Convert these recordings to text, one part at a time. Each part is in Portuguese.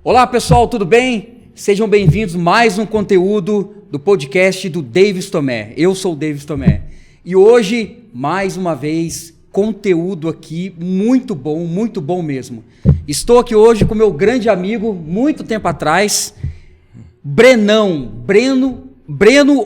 Olá pessoal, tudo bem? Sejam bem-vindos a mais um conteúdo do podcast do Davis Tomé. Eu sou o Davis Tomé e hoje, mais uma vez, conteúdo aqui muito bom mesmo. Estou aqui hoje com meu grande amigo, muito tempo atrás, Breno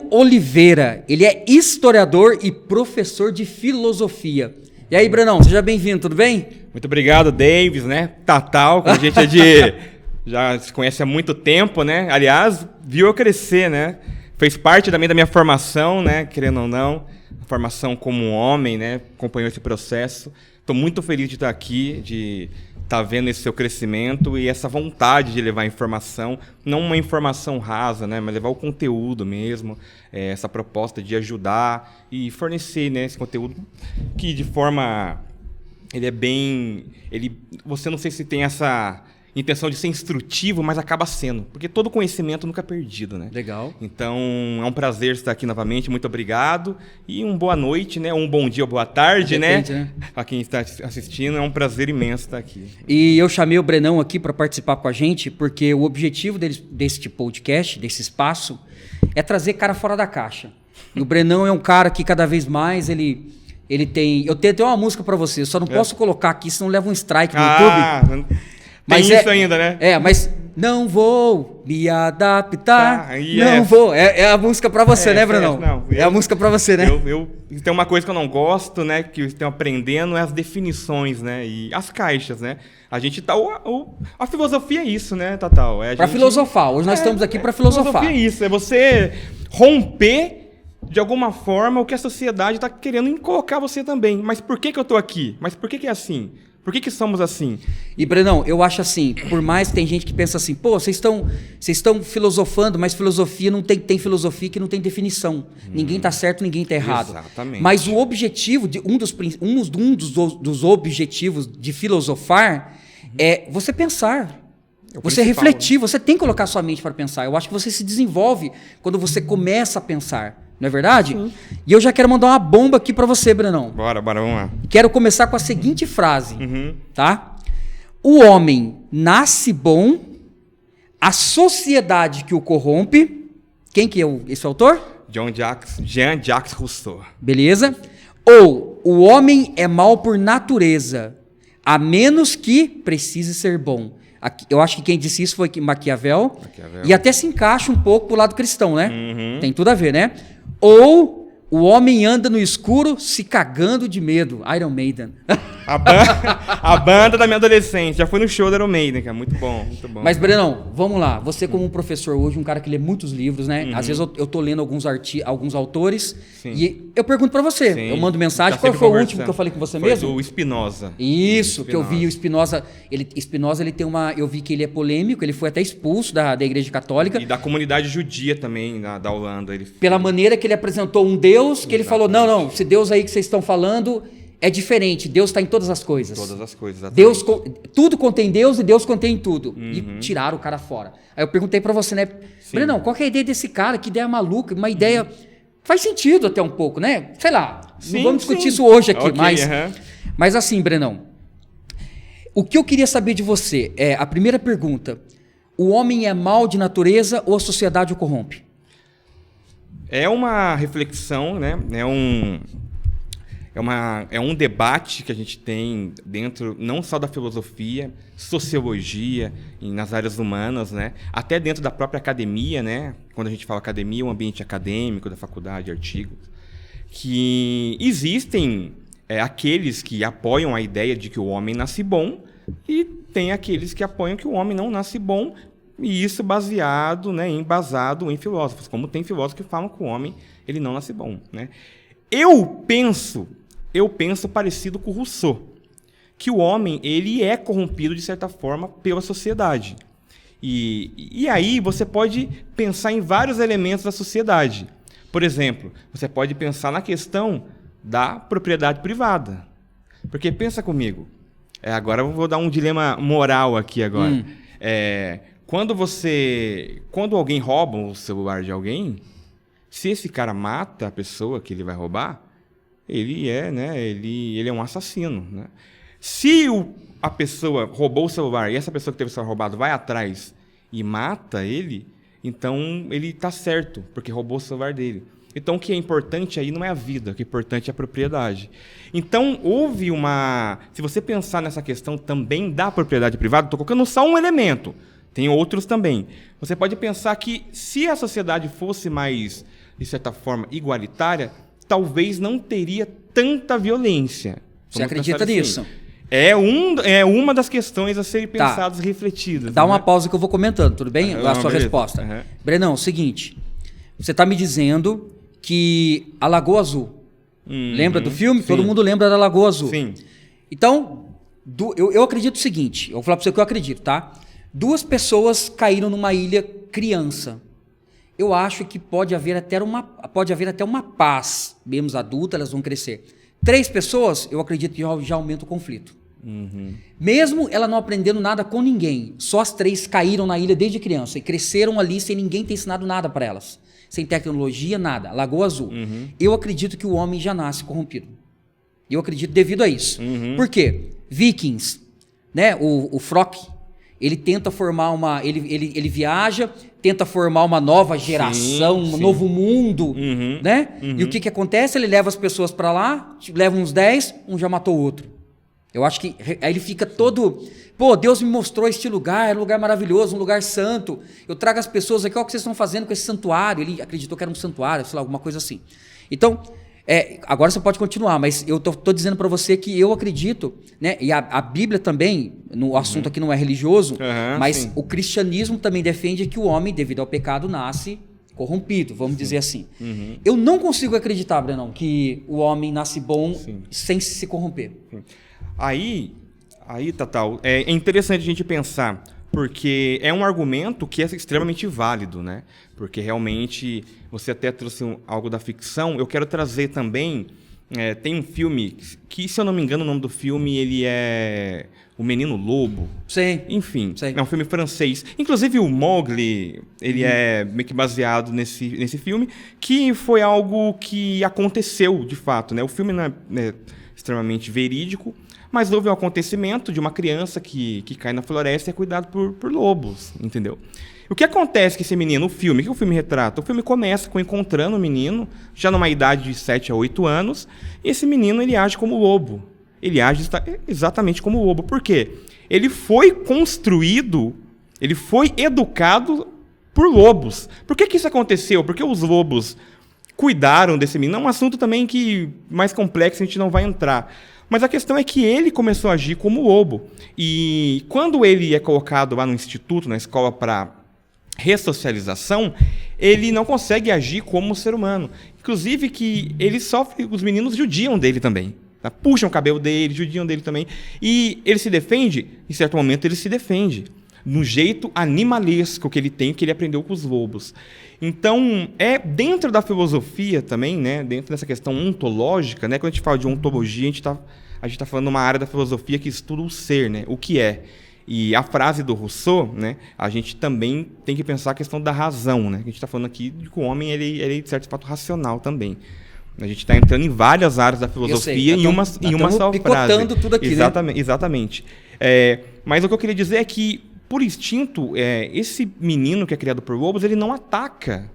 Oliveira. Ele é historiador e professor de filosofia. E aí, Brenão, seja bem-vindo, tudo bem? Muito obrigado, Davis, né? Tatal, que a gente já se conhece há muito tempo, né? Aliás, viu eu crescer, né? Fez parte também da minha formação, né? Querendo ou não, formação como um homem, né? Acompanhou esse processo. Estou muito feliz de estar aqui, de estar vendo esse seu crescimento e essa vontade de levar informação, não uma informação rasa, né? Mas levar o conteúdo mesmo, essa proposta de ajudar e fornecer, né, esse conteúdo que de forma... Você não sei se tem essa intenção de ser instrutivo, mas acaba sendo. Porque todo conhecimento nunca é perdido, né? Legal. Então, é um prazer estar aqui novamente. Muito obrigado. E uma boa noite, né? Um bom dia ou boa tarde, né? Para quem está assistindo, é um prazer imenso estar aqui. E eu chamei o Brenão aqui para participar com a gente, porque o objetivo desse podcast, desse espaço, é trazer cara fora da caixa. E o Brenão é um cara que cada vez mais ele tem... Eu tenho até uma música para você, só não posso colocar aqui, senão leva um strike no YouTube. Mas tem isso ainda, né? Mas não vou me adaptar, não vou. É a música pra você, né, Brunão? É a música pra você, né? Tem uma coisa que eu não gosto, né, que eu estou aprendendo, é as definições, né, e as caixas, né? A gente tá... A filosofia é isso, né, Tatal? Pra filosofar. Hoje nós estamos aqui pra filosofar. Filosofia é isso, é você romper, de alguma forma, o que a sociedade está querendo colocar você também. Mas por que eu estou aqui? Mas por que é assim? Por que somos assim? E, Brenão, eu acho assim, por mais que tem gente que pensa assim, pô, vocês estão filosofando, mas filosofia não tem filosofia que não tem definição. Ninguém está certo, ninguém está errado. Exatamente. Mas o objetivo, dos objetivos de filosofar é você pensar. Você refletir, você tem que colocar sua mente para pensar. Eu acho que você se desenvolve quando você começa a pensar. Não é verdade? Sim. E eu já quero mandar uma bomba aqui para você, Brenão. Bora, vamos lá. Quero começar com a seguinte frase, tá? O homem nasce bom, a sociedade que o corrompe... Quem que é esse autor? Jean-Jacques Rousseau. Beleza. Ou o homem é mau por natureza, a menos que precise ser bom. Eu acho que quem disse isso foi Maquiavel. E até se encaixa um pouco pro lado cristão, né? Tem tudo a ver, né? Ou o homem anda no escuro se cagando de medo. Iron Maiden. A banda da minha adolescência. Já foi no show da Iron Maiden, cara. Muito bom, muito bom. Mas, Brenão, vamos lá. Você como um professor hoje, um cara que lê muitos livros, né? Às vezes eu tô lendo alguns autores. Sim. E eu pergunto pra você. Sim. Eu mando mensagem. Qual foi o último que eu falei com você mesmo? Foi o Spinoza. Isso, que eu vi o Spinoza. Spinoza, ele tem uma... Eu vi que ele é polêmico. Ele foi até expulso da Igreja Católica. E da comunidade judia também, da Holanda. Pela maneira que ele apresentou um Deus, que ele falou, não, esse Deus aí que vocês estão falando... É diferente, Deus está em todas as coisas. Todas as coisas, Deus, tudo contém Deus e Deus contém tudo. E tiraram o cara fora. Aí eu perguntei para você, né? Brenão, qual que é a ideia desse cara? Que ideia maluca, uma ideia... Faz sentido até um pouco, né? Sei lá, não vamos discutir isso hoje aqui, mas assim, Brenão, o que eu queria saber de você é, a primeira pergunta, o homem é mau de natureza ou a sociedade o corrompe? É uma reflexão, né? É um debate que a gente tem dentro, não só da filosofia, sociologia, nas áreas humanas, né? Até dentro da própria academia, né? Quando a gente fala academia, o ambiente acadêmico, da faculdade, artigos, que existem aqueles que apoiam a ideia de que o homem nasce bom e tem aqueles que apoiam que o homem não nasce bom, e isso baseado, né, embasado em filósofos, como tem filósofos que falam que o homem ele não nasce bom, né? Eu penso parecido com Rousseau, que o homem ele é corrompido, de certa forma, pela sociedade. E aí você pode pensar em vários elementos da sociedade. Por exemplo, você pode pensar na questão da propriedade privada. Porque pensa comigo, agora eu vou dar um dilema moral aqui agora. Quando alguém rouba o celular de alguém, se esse cara mata a pessoa que ele vai roubar, ele é um assassino, né? Se a pessoa roubou o celular e essa pessoa que teve o celular roubado vai atrás e mata ele, então ele está certo, porque roubou o celular dele. Então, o que é importante aí não é a vida, o que é importante é a propriedade. Então, houve uma... Se você pensar nessa questão também da propriedade privada, estou colocando só um elemento, tem outros também. Você pode pensar que se a sociedade fosse mais, de certa forma, igualitária, talvez não teria tanta violência. Você acredita nisso? É uma das questões a serem pensadas e refletidas. Dá uma pausa que eu vou comentando, tudo bem? A sua resposta. Brenão, seguinte, você está me dizendo que a Lagoa Azul, lembra do filme? Sim. Todo mundo lembra da Lagoa Azul. Sim. Então, eu acredito o seguinte, eu vou falar para você o que eu acredito, tá? 2 pessoas caíram numa ilha criança. Eu acho que pode haver até uma paz, mesmo adulta, elas vão crescer. 3 pessoas, eu acredito que já aumenta o conflito. Mesmo ela não aprendendo nada com ninguém, só as 3 caíram na ilha desde criança e cresceram ali sem ninguém ter ensinado nada para elas. Sem tecnologia, nada. Lagoa Azul. Eu acredito que o homem já nasce corrompido. Eu acredito devido a isso. Por quê? Vikings, né? O Frok, ele tenta formar uma... Ele viaja, tenta formar uma nova geração, um novo mundo, né? E o que acontece? Ele leva as pessoas para lá, leva uns 10, um já matou o outro. Eu acho que aí ele fica todo... Pô, Deus me mostrou este lugar, é um lugar maravilhoso, um lugar santo. Eu trago as pessoas aqui, olha o que vocês estão fazendo com esse santuário. Ele acreditou que era um santuário, sei lá, alguma coisa assim. Então, agora você pode continuar, mas eu tô dizendo para você que eu acredito, né? E a Bíblia também, no assunto aqui não é religioso, mas o cristianismo também defende que o homem, devido ao pecado, nasce corrompido, vamos dizer assim. Eu não consigo acreditar, Brenão, que o homem nasce bom sem se corromper. Aí, Tatal, é interessante a gente pensar, porque é um argumento que é extremamente válido, né? Porque realmente você até trouxe algo da ficção. Eu quero trazer também, tem um filme que, se eu não me engano, o nome do filme ele é O Menino Lobo. Sim. Enfim, é um filme francês. Inclusive o Mowgli, ele é meio que baseado nesse filme, que foi algo que aconteceu de fato, né? O filme não é extremamente verídico, mas houve um acontecimento de uma criança que cai na floresta e é cuidado por lobos, entendeu? O que acontece com esse menino? O que o filme retrata? O filme começa com encontrando o menino, já numa idade de 7 a 8 anos, e esse menino ele age como lobo. Ele age exatamente como lobo. Por quê? Ele foi construído, ele foi educado por lobos. Por que isso aconteceu? Porque os lobos cuidaram desse menino. É um assunto também que mais complexo, a gente não vai entrar. Mas a questão é que ele começou a agir como lobo. E quando ele é colocado lá no instituto, na escola para ressocialização, ele não consegue agir como ser humano. Inclusive que ele sofre, os meninos judiam dele também. Tá? Puxam o cabelo dele, judiam dele também. E ele se defende, em certo momento ele se defende. No jeito animalesco que ele tem, que ele aprendeu com os lobos. Então, dentro da filosofia também, né, dentro dessa questão ontológica, né, quando a gente fala de ontologia, a gente tá falando de uma área da filosofia que estuda o ser, né, o que é. E a frase do Rousseau, né, a gente também tem que pensar a questão da razão, né, a gente está falando aqui de que o homem ele é, de certo fato, racional também. A gente está entrando em várias áreas da filosofia em uma só frase. Tudo aqui, exatamente, né? Exatamente. Mas o que eu queria dizer é que, por instinto, esse menino que é criado por lobos, ele não ataca.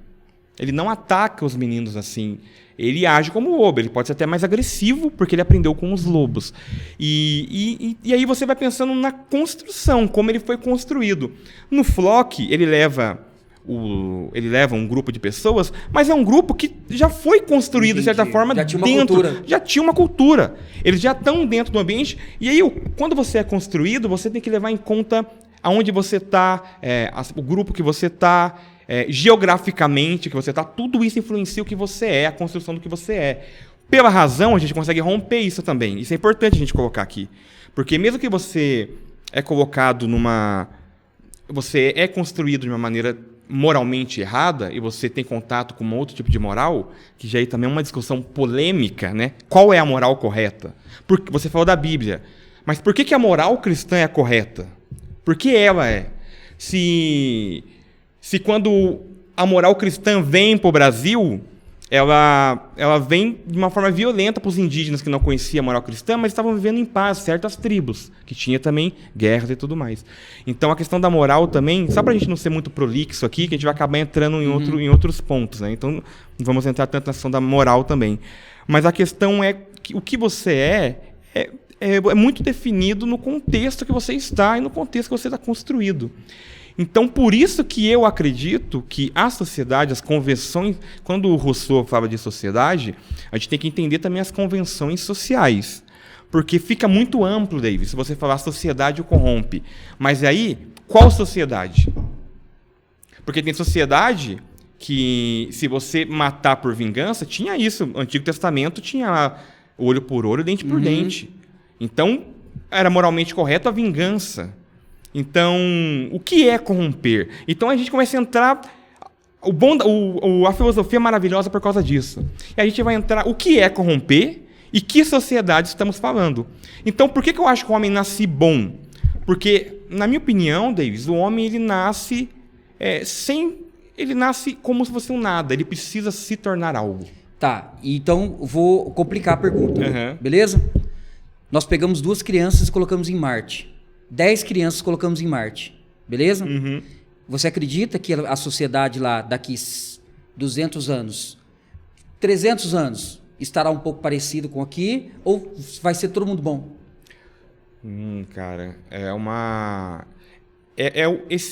Ele não ataca os meninos assim. Ele age como lobo. Ele pode ser até mais agressivo, porque ele aprendeu com os lobos. E aí você vai pensando na construção, como ele foi construído. No Flock, ele leva um grupo de pessoas, mas é um grupo que já foi construído, de certa forma, já tinha uma cultura. Eles já estão dentro do ambiente. E aí, quando você é construído, você tem que levar em conta aonde você está, o grupo que você está, geograficamente que você está, tudo isso influencia o que você é, a construção do que você é. Pela razão, a gente consegue romper isso também. Isso é importante a gente colocar aqui. Porque mesmo que você é colocado você é construído de uma maneira moralmente errada e você tem contato com um outro tipo de moral, que já aí também é uma discussão polêmica, né? Qual é a moral correta? Porque você falou da Bíblia, mas por que a moral cristã é correta? Porque ela é. Se quando a moral cristã vem para o Brasil, ela vem de uma forma violenta para os indígenas que não conheciam a moral cristã, mas estavam vivendo em paz, certas tribos, que tinha também guerras e tudo mais. Então, a questão da moral também, só para a gente não ser muito prolixo aqui, que a gente vai acabar entrando em outros pontos, né? Então, não vamos entrar tanto na questão da moral também. Mas a questão é que o que você é muito definido no contexto que você está e no contexto que você está construído. Então, por isso que eu acredito que a sociedade, as convenções... Quando o Rousseau fala de sociedade, a gente tem que entender também as convenções sociais. Porque fica muito amplo, David, se você falar sociedade o corrompe. Mas aí, qual sociedade? Porque tem sociedade que, se você matar por vingança, tinha isso. O Antigo Testamento tinha lá, olho por olho, dente por dente. Então, era moralmente correto a vingança. Então, o que é corromper? Então, a gente começa a entrar... a filosofia é maravilhosa por causa disso. E a gente vai entrar... O que é corromper e que sociedade estamos falando? Então, por que eu acho que o homem nasce bom? Porque, na minha opinião, Davis, o homem ele nasce ele nasce como se fosse um nada. Ele precisa se tornar algo. Tá, então vou complicar a pergunta. Beleza? Nós pegamos 2 crianças e colocamos em Marte. 10 crianças colocamos em Marte, beleza? Você acredita que a sociedade lá, daqui 200 anos, 300 anos, estará um pouco parecido com aqui? Ou vai ser todo mundo bom? Cara,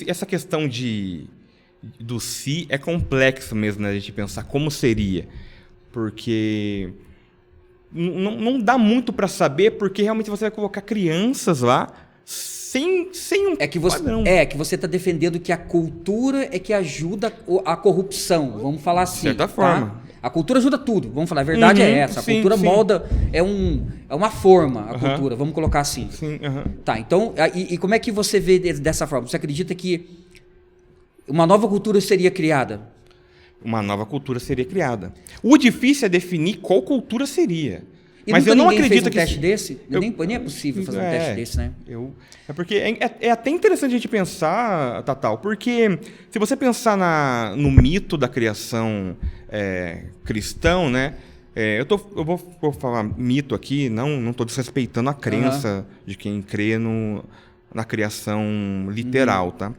essa questão do si é complexo mesmo, né? A gente pensar como seria. Porque não dá muito para saber, porque realmente você vai colocar crianças lá sem um padrão. Que você está defendendo que a cultura é que ajuda a corrupção, vamos falar assim. De certa forma. A cultura ajuda tudo, vamos falar, a verdade é essa. A cultura molda, é uma forma, a cultura, vamos colocar assim. Tá, então, e como é que você vê dessa forma? Você acredita que uma nova cultura seria criada? Uma nova cultura seria criada. O difícil é definir qual cultura seria. E mas eu não acredito que teste desse? Nem é possível fazer um teste desse, né? É porque é até interessante a gente pensar, Tatal, porque se você pensar no mito da criação cristão, né? Eu vou falar mito aqui, não estou desrespeitando a crença de quem crê na criação literal, tá?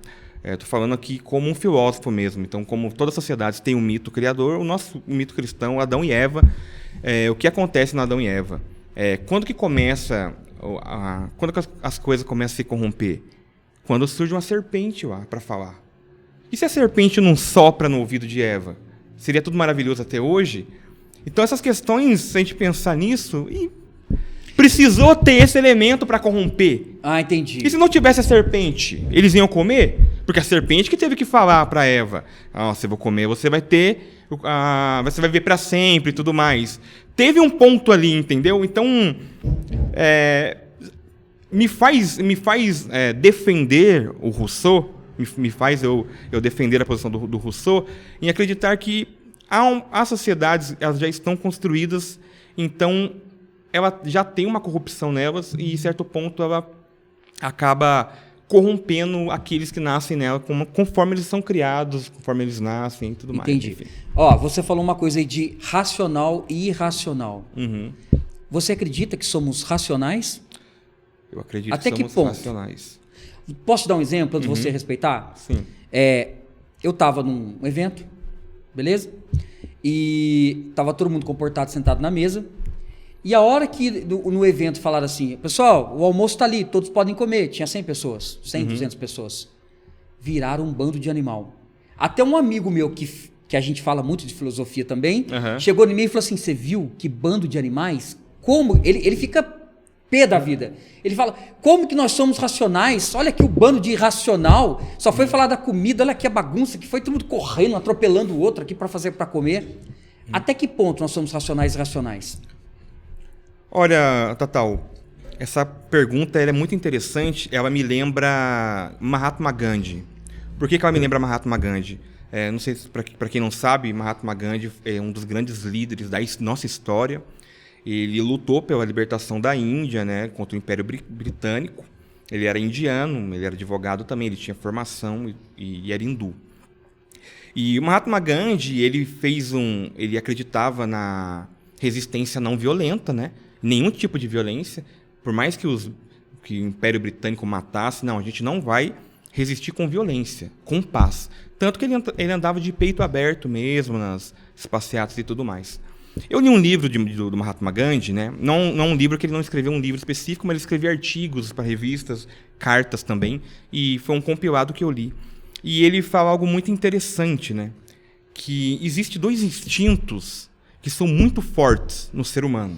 Estou falando aqui como um filósofo mesmo. Então, como toda sociedade tem um mito criador, o nosso mito cristão, Adão e Eva, o que acontece no Adão e Eva? Quando que começa, quando que as coisas começam a se corromper? Quando surge uma serpente lá para falar. E se a serpente não sopra no ouvido de Eva? Seria tudo maravilhoso até hoje? Então, essas questões, se a gente pensar nisso... Precisou ter esse elemento para corromper. Ah, entendi. E se não tivesse a serpente, eles iam comer? Porque a serpente que teve que falar para Eva: se eu vou comer, você vai ter, você vai viver para sempre e tudo mais. Teve um ponto ali, entendeu? Então, me faz defender o Rousseau, me faz eu defender a posição do Rousseau, em acreditar que as sociedades elas já estão construídas, então ela já tem uma corrupção nelas e, em certo ponto, ela acaba corrompendo aqueles que nascem nela conforme eles são criados, conforme eles nascem e tudo mais. Entendi. Você falou uma coisa aí de racional e irracional. Você acredita que somos racionais? Eu acredito Até que somos racionais. Posso dar um exemplo antes de você respeitar? Sim. Eu estava num evento, beleza? E estava todo mundo comportado, sentado na mesa. E a hora que no evento falaram assim: pessoal, o almoço está ali, todos podem comer. Tinha 100 pessoas, 100, 200 pessoas. Viraram um bando de animal. Até um amigo meu, que a gente fala muito de filosofia também, chegou em mim e falou assim: você viu que bando de animais? Como? Ele fica pé da vida. Ele fala: como que nós somos racionais? Olha aqui o bando de irracional. Só foi falar da comida, olha aqui a bagunça, que foi todo mundo correndo, atropelando o outro aqui para comer. Até que ponto nós somos racionais e irracionais? Olha, Tatal, essa pergunta ela é muito interessante. Ela me lembra Mahatma Gandhi. Por que ela me lembra Mahatma Gandhi? Não sei se para quem não sabe, Mahatma Gandhi é um dos grandes líderes da nossa história. Ele lutou pela libertação da Índia, né, contra o Império Britânico. Ele era indiano, ele era advogado também, ele tinha formação e era hindu. E o Mahatma Gandhi, ele acreditava na resistência não violenta, né? Nenhum tipo de violência. Por mais que o Império Britânico matasse, não, a gente não vai resistir com violência, com paz. Tanto que ele andava de peito aberto mesmo, nas passeatas e tudo mais. Eu li um livro do Mahatma Gandhi, né? Não um livro que ele não escreveu um livro específico, mas ele escrevia artigos para revistas, cartas também, e foi um compilado que eu li. E ele fala algo muito interessante, né? Que existe 2 instintos que são muito fortes no ser humano.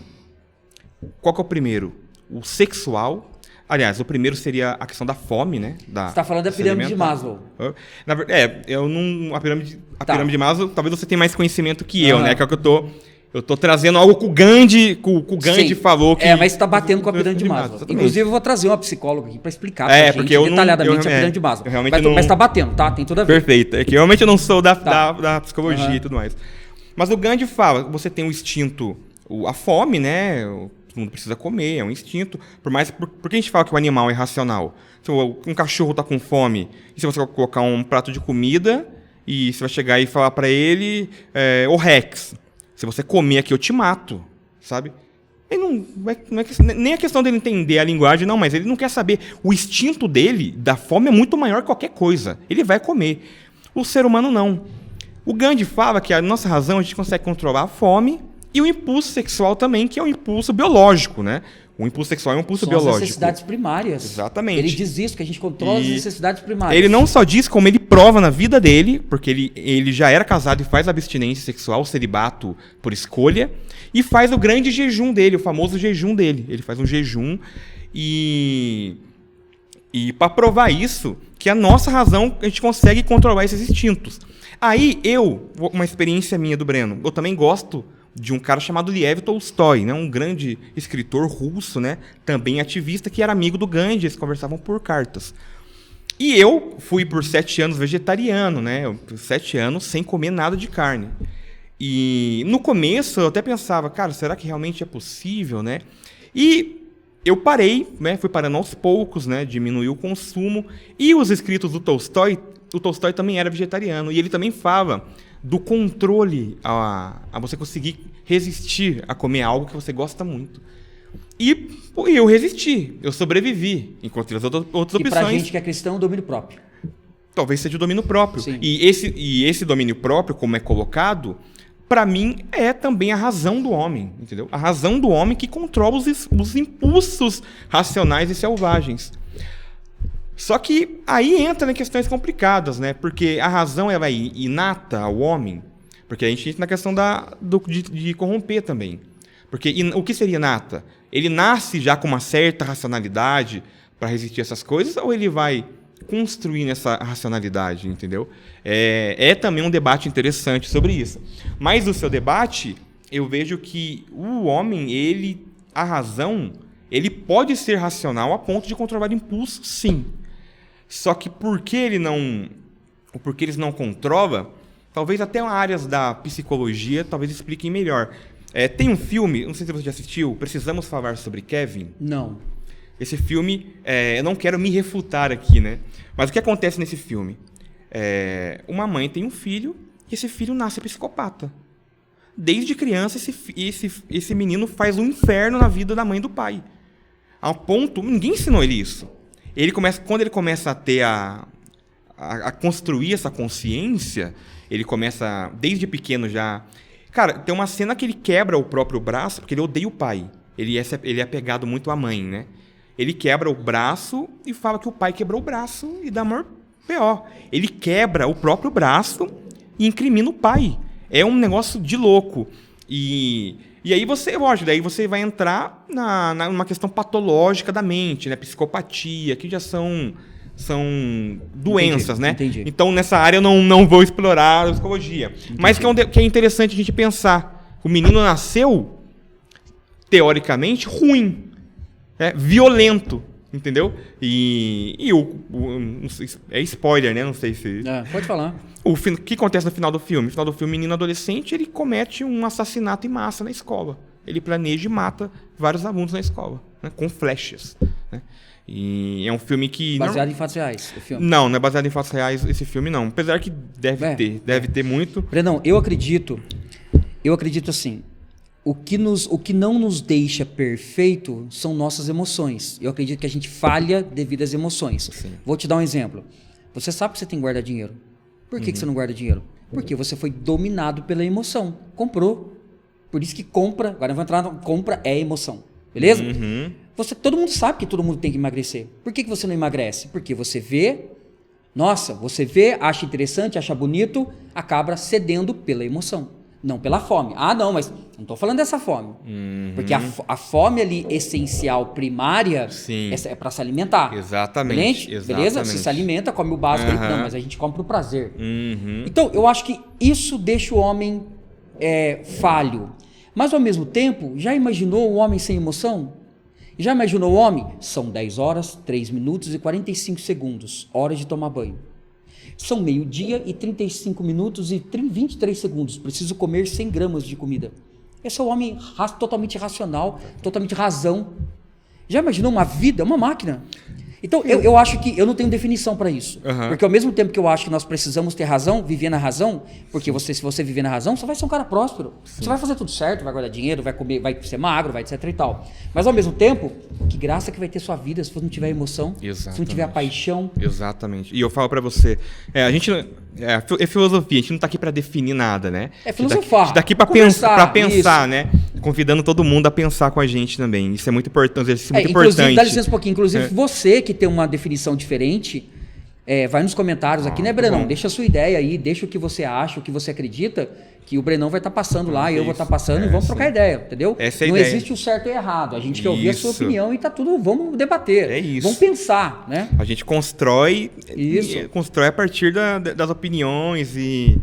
Qual que é o primeiro? O sexual. Aliás, o primeiro seria a questão da fome, né? Você está falando da pirâmide de Maslow. A pirâmide de Maslow, talvez você tenha mais conhecimento que eu, né? Que é o que eu tô trazendo algo que o Gandhi falou. Que, mas você está batendo com a pirâmide de Maslow. Inclusive, eu vou trazer uma psicóloga aqui para explicar porque eu detalhadamente a pirâmide de Maslow. Mas está batendo, tá? Tem tudo a ver. Perfeito. É que realmente eu não sou da psicologia e tudo mais. Mas o Gandhi fala que você tem o instinto, a fome, né? Todo mundo precisa comer, é um instinto. Por que a gente fala que o animal é irracional? Se um cachorro está com fome, e se você colocar um prato de comida, e você vai chegar e falar para ele, ô Rex, se você comer aqui eu te mato, sabe? Ele nem a questão dele entender a linguagem, não, mas ele não quer saber. O instinto dele, da fome, é muito maior que qualquer coisa. Ele vai comer. O ser humano não. O Gandhi fala que a nossa razão, a gente consegue controlar a fome, e o impulso sexual também, que é um impulso biológico, né? O impulso sexual é um impulso biológico. As necessidades primárias. Exatamente. Ele diz isso, que a gente controla as necessidades primárias. Ele não só diz, como ele prova na vida dele, porque ele já era casado e faz abstinência sexual, celibato por escolha, e faz o grande jejum dele, o famoso jejum dele. Ele faz um jejum e para provar isso, que a nossa razão, a gente consegue controlar esses instintos. Aí uma experiência minha do Breno, eu também gosto de um cara chamado Lev Tolstói, né? Um grande escritor russo, né? Também ativista, que era amigo do Gandhi, eles conversavam por cartas. E eu fui por 7 anos vegetariano, né? 7 anos sem comer nada de carne. E no começo eu até pensava, cara, será que realmente é possível, né? E eu parei, né? Fui parando aos poucos, né? Diminuí o consumo. E os escritos do Tolstói, o Tolstói também era vegetariano, e ele também fala do controle a você conseguir resistir a comer algo que você gosta muito. E eu resisti, eu sobrevivi, encontrei as outras opções. E pra gente que é cristão, o domínio próprio. Talvez seja o domínio próprio. Sim. E esse domínio próprio, como é colocado, para mim é também a razão do homem, entendeu? A razão do homem que controla os impulsos racionais e selvagens. Só que aí entra em questões complicadas, né? Porque a razão ela é inata ao homem, porque a gente entra na questão de corromper também. Porque o que seria inata? Ele nasce já com uma certa racionalidade para resistir a essas coisas, ou ele vai construindo essa racionalidade, entendeu? É também um debate interessante sobre isso. Mas o seu debate, eu vejo que o homem, a razão, ele pode ser racional a ponto de controlar impulso, sim. Só que porque eles não controlam, talvez até áreas da psicologia talvez expliquem melhor. Tem um filme, não sei se você já assistiu, Precisamos Falar sobre Kevin. Não. Esse filme, eu não quero me refutar aqui, né? Mas o que acontece nesse filme? Uma mãe tem um filho e esse filho nasce psicopata. Desde criança, esse menino faz um inferno na vida da mãe e do pai. Ao ponto, ninguém ensinou ele isso. Quando ele começa a ter a construir essa consciência, ele começa, desde pequeno já... Cara, tem uma cena que ele quebra o próprio braço, porque ele odeia o pai. Ele é apegado muito à mãe, né? Ele quebra o braço e fala que o pai quebrou o braço e dá maior P.O. Ele quebra o próprio braço e incrimina o pai. É um negócio de louco. E aí daí você vai entrar numa questão patológica da mente, né? Psicopatia, que já são doenças, né? Entendi. Então, nessa área eu não vou explorar a psicologia. Entendi. Mas que é interessante a gente pensar. O menino nasceu, teoricamente, ruim. Violento. Entendeu? É spoiler, né? Não sei se... pode falar. O que acontece no final do filme? No final do filme, o menino adolescente, ele comete um assassinato em massa na escola. Ele planeja e mata vários alunos na escola, né? Com flechas. Né? E é um filme que... Baseado em fatos reais, o filme. Não é baseado em fatos reais esse filme, não. Apesar que deve ter muito. Brenão, eu acredito assim, o que não nos deixa perfeito são nossas emoções. Eu acredito que a gente falha devido às emoções. Sim. Vou te dar um exemplo. Você sabe que você tem que guardar dinheiro. Por que você não guarda dinheiro? Porque você foi dominado pela emoção. Comprou. Por isso que compra, agora eu vou entrar no compra é emoção. Beleza? Todo mundo sabe que todo mundo tem que emagrecer. Por que você não emagrece? Porque você vê, acha interessante, acha bonito, acaba cedendo pela emoção. Não pela fome. Ah, não, mas não estou falando dessa fome. Porque a fome ali, essencial, primária, é para se alimentar. Exatamente. Beleza? Você se alimenta, come o básico. Não, mas a gente come pro prazer. Então, eu acho que isso deixa o homem falho. Mas, ao mesmo tempo, já imaginou o homem sem emoção? Já imaginou o homem? São 10 horas, 3 minutos e 45 segundos. Hora de tomar banho. São meio-dia e 35 minutos e 23 segundos. Preciso comer 100 gramas de comida. Esse é o homem totalmente racional, totalmente razão. Já imaginou uma vida, uma máquina? Então, eu acho que eu não tenho definição para isso. Porque ao mesmo tempo que eu acho que nós precisamos ter razão, viver na razão, porque se você viver na razão, você vai ser um cara próspero. Você vai fazer tudo certo, vai guardar dinheiro, vai comer, vai ser magro, vai etc e tal. Mas ao mesmo tempo, que graça que vai ter sua vida se você não tiver emoção, se não tiver paixão. Exatamente. E eu falo para você, a gente é filosofia, a gente não tá aqui para definir nada, né? É filosofar. A gente tá aqui para pensar, né? Convidando todo mundo a pensar com a gente também. Isso é muito importante, um exercício muito importante. Dá licença um pouquinho. Inclusive, você que tem uma definição diferente, vai nos comentários aqui, né, Brenão? Deixa a sua ideia aí, deixa o que você acha, o que você acredita, que o Brenão vai estar passando lá, eu vou estar passando e vamos trocar ideia, entendeu? Essa é a Não ideia. existe o certo e o errado. A gente quer ouvir a sua opinião e tá tudo, vamos debater. É isso. Vamos pensar, né? A gente constrói a partir das opiniões e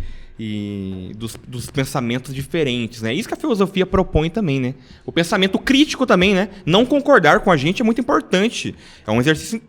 dos pensamentos diferentes, né? Isso que a filosofia propõe também, né? O pensamento crítico também, né? Não concordar com a gente é muito importante. É um exercício...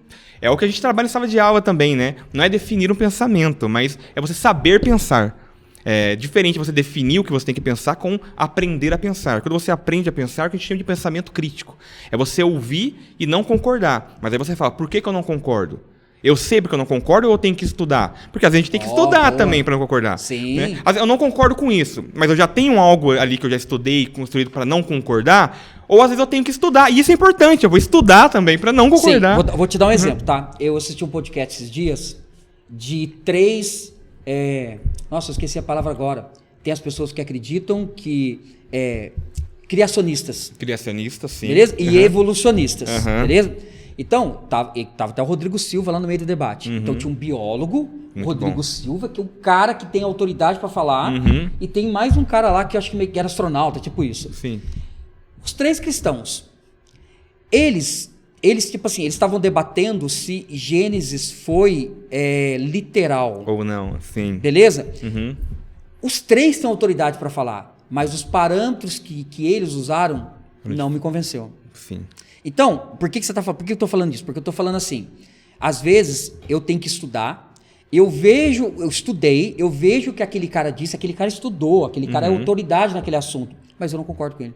É o que a gente trabalha em sala de aula também, né? Não é definir um pensamento, mas é você saber pensar. É diferente você definir o que você tem que pensar com aprender a pensar. Quando você aprende a pensar, é o que a gente chama de pensamento crítico. É você ouvir e não concordar. Mas aí você fala, por que eu não concordo? Eu sei porque eu não concordo ou eu tenho que estudar? Porque às vezes a gente tem que estudar também para não concordar. Sim. Né? Eu não concordo com isso, mas eu já tenho algo ali que eu já estudei, construído para não concordar, ou às vezes eu tenho que estudar. E isso é importante, eu vou estudar também para não concordar. Sim, vou te dar um exemplo, tá? Eu assisti um podcast esses dias de 3... Nossa, eu esqueci a palavra agora. Tem as pessoas que acreditam que... criacionistas. Criacionistas, sim. Beleza? E evolucionistas, beleza? Então, tava até o Rodrigo Silva lá no meio do debate. Então tinha um biólogo, Rodrigo Silva, que é o cara que tem autoridade para falar, e tem mais um cara lá que eu acho que meio que era astronauta, tipo isso. Sim. Os 3 cristãos, eles tipo assim, eles estavam debatendo se Gênesis foi literal. Ou não, sim. Beleza? Os 3 têm autoridade para falar, mas os parâmetros que eles usaram não me convenceu. Sim. Então, por que eu estou falando isso? Porque eu estou falando assim, às vezes eu tenho que estudar, eu estudei, eu vejo o que aquele cara disse, aquele cara estudou, aquele cara é autoridade naquele assunto, mas eu não concordo com ele.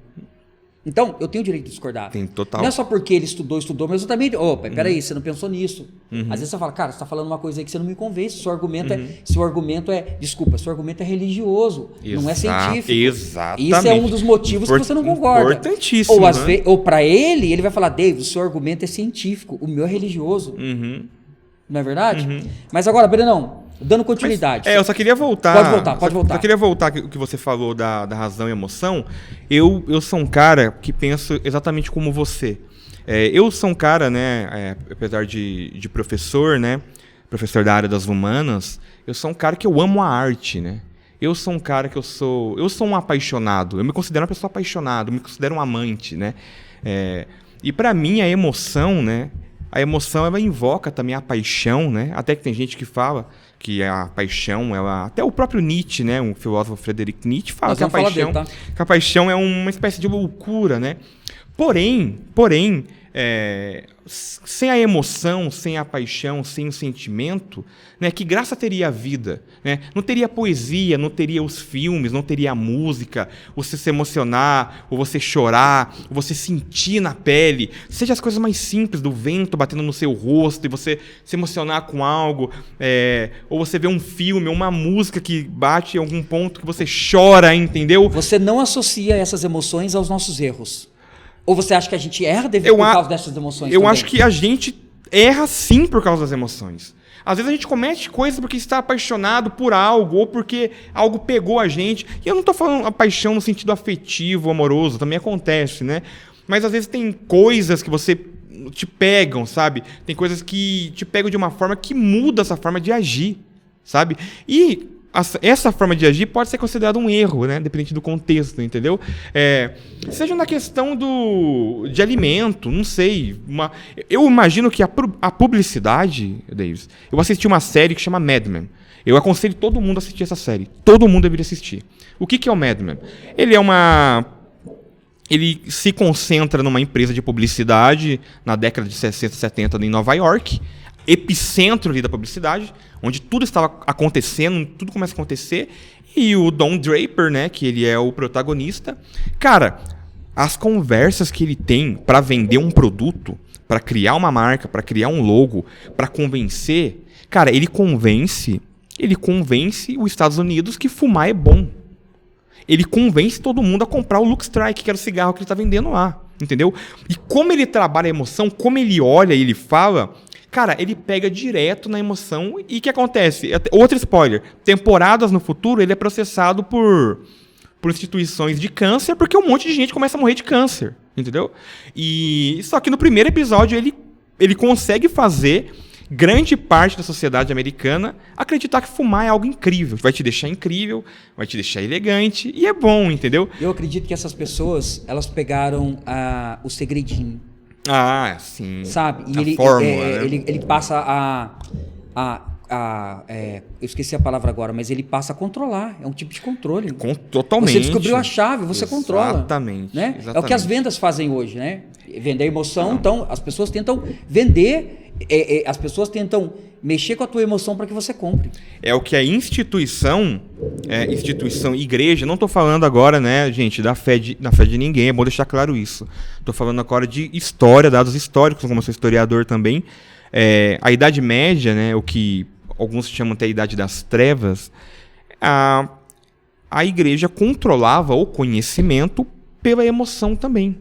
Então, eu tenho o direito de discordar. Tem total. Não é só porque ele estudou, mas eu também... Opa, peraí, você não pensou nisso. Às vezes você fala, cara, você está falando uma coisa aí que você não me convence. Seu argumento seu argumento é religioso, não é científico. Exatamente. Isso é um dos motivos que você não concorda. Importantíssimo. Ou para ele vai falar, David, o seu argumento é científico, o meu é religioso. Não é verdade? Mas agora, Brenão, dando continuidade. Eu só queria voltar. Pode voltar. Só queria voltar o que você falou da razão e emoção. Eu sou um cara que penso exatamente como você. Eu sou um cara, né, apesar de professor, né, professor da área das humanas, eu sou um cara que eu amo a arte, né? Eu sou um cara que eu sou um apaixonado. Eu me considero uma pessoa apaixonada, eu me considero um amante, né? E para mim a emoção, né? A emoção, ela invoca também a paixão, né? Até que tem gente que fala que a paixão, até o próprio Nietzsche, né? Um filósofo Friedrich Nietzsche fala que a paixão é uma espécie de loucura, né? Porém, sem a emoção, sem a paixão, sem o sentimento, né, que graça teria a vida? Né? Não teria a poesia, não teria os filmes, não teria a música, você se emocionar, ou você chorar, ou você sentir na pele, seja as coisas mais simples, do vento batendo no seu rosto, e você se emocionar com algo, ou você ver um filme, uma música que bate em algum ponto que você chora, entendeu? Você não associa essas emoções aos nossos erros? Ou você acha que a gente erra por causa dessas emoções Eu também? acho que a gente erra sim por causa das emoções. Às vezes a gente comete coisas porque está apaixonado por algo, ou porque algo pegou a gente. E eu não estou falando a paixão no sentido afetivo, amoroso, também acontece, né? Mas às vezes tem coisas que você te pegam, sabe? Tem coisas que te pegam de uma forma que muda essa forma de agir, sabe? E essa forma de agir pode ser considerada um erro, né? Dependente do contexto, entendeu? Seja na questão de alimento, não sei. Eu imagino que a publicidade, Davis... Eu assisti uma série que chama Mad Men. Eu aconselho todo mundo a assistir essa série. Todo mundo deveria assistir. O que é o Mad Men? Ele se concentra numa empresa de publicidade na década de 60, 70 em Nova York, epicentro ali da publicidade, onde tudo estava acontecendo, tudo começa a acontecer, e o Don Draper, né, que ele é o protagonista, cara, as conversas que ele tem para vender um produto, para criar uma marca, para criar um logo, para convencer, cara, ele convence os Estados Unidos que fumar é bom. Ele convence todo mundo a comprar o Lucky Strike, que era o cigarro que ele está vendendo lá, entendeu? E como ele trabalha a emoção, como ele olha e ele fala, cara, ele pega direto na emoção. E o que acontece? Outro spoiler. Temporadas no futuro, ele é processado por instituições de câncer, porque um monte de gente começa a morrer de câncer, entendeu? E só que no primeiro episódio ele consegue fazer grande parte da sociedade americana acreditar que fumar é algo incrível. Vai te deixar incrível, vai te deixar elegante, e é bom, entendeu? Eu acredito que essas pessoas, elas pegaram o segredinho. Ah, sim. Sabe? E ele passa eu esqueci a palavra agora, mas ele passa a controlar. É um tipo de controle. Totalmente. Você descobriu a chave, você controla. Exatamente. Né? É o que as vendas fazem hoje, né? Vender emoção, então as pessoas tentam vender, as pessoas tentam mexer com a tua emoção para que você compre. É o que a instituição, igreja, não estou falando agora, né, gente, da fé de ninguém, é bom deixar claro isso. Estou falando agora de história, dados históricos, como eu sou historiador também. A Idade Média, né, o que alguns chamam até a Idade das Trevas, a igreja controlava o conhecimento pela emoção também.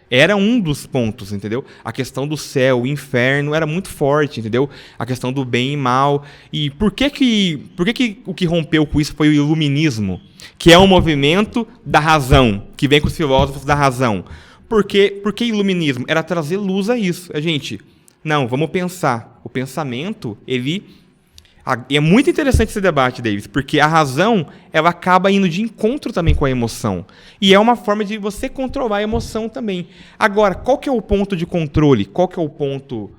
Era um dos pontos, entendeu? A questão do céu, o inferno era muito forte, entendeu? A questão do bem e mal. E por que o que rompeu com isso foi o iluminismo? Que é um movimento da razão, que vem com os filósofos da razão. Por que iluminismo? Era trazer luz a isso. Gente, não, vamos pensar. O pensamento, é muito interessante esse debate, Davis, porque a razão, ela acaba indo de encontro também com a emoção. E é uma forma de você controlar a emoção também. Agora, qual que é o ponto de controle? Qual que é o ponto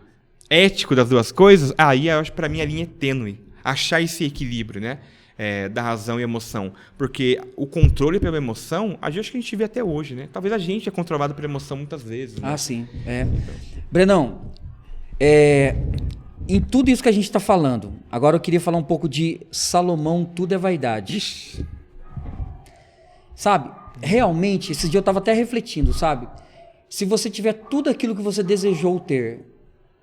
ético das duas coisas? Aí, eu acho que para mim a linha é tênue. Achar esse equilíbrio, né? Da razão e emoção. Porque o controle pela emoção, acho que a gente vê até hoje, né? Talvez a gente é controlado pela emoção muitas vezes. Né? Ah, sim. Brenão, em tudo isso que a gente está falando, agora eu queria falar um pouco de Salomão, tudo é vaidade. Ixi. Sabe, realmente, esse dia eu estava até refletindo, sabe? Se você tiver tudo aquilo que você desejou ter,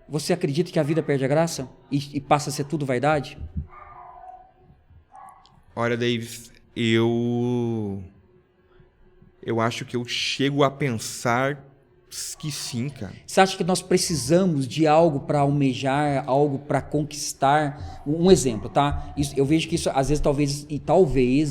você acredita que a vida perde a graça? E passa a ser tudo vaidade? Olha, Davis, eu acho que eu chego a pensar que sim, cara. Você acha que nós precisamos de algo para almejar, algo para conquistar? Um exemplo, tá? Eu vejo que isso, às vezes, talvez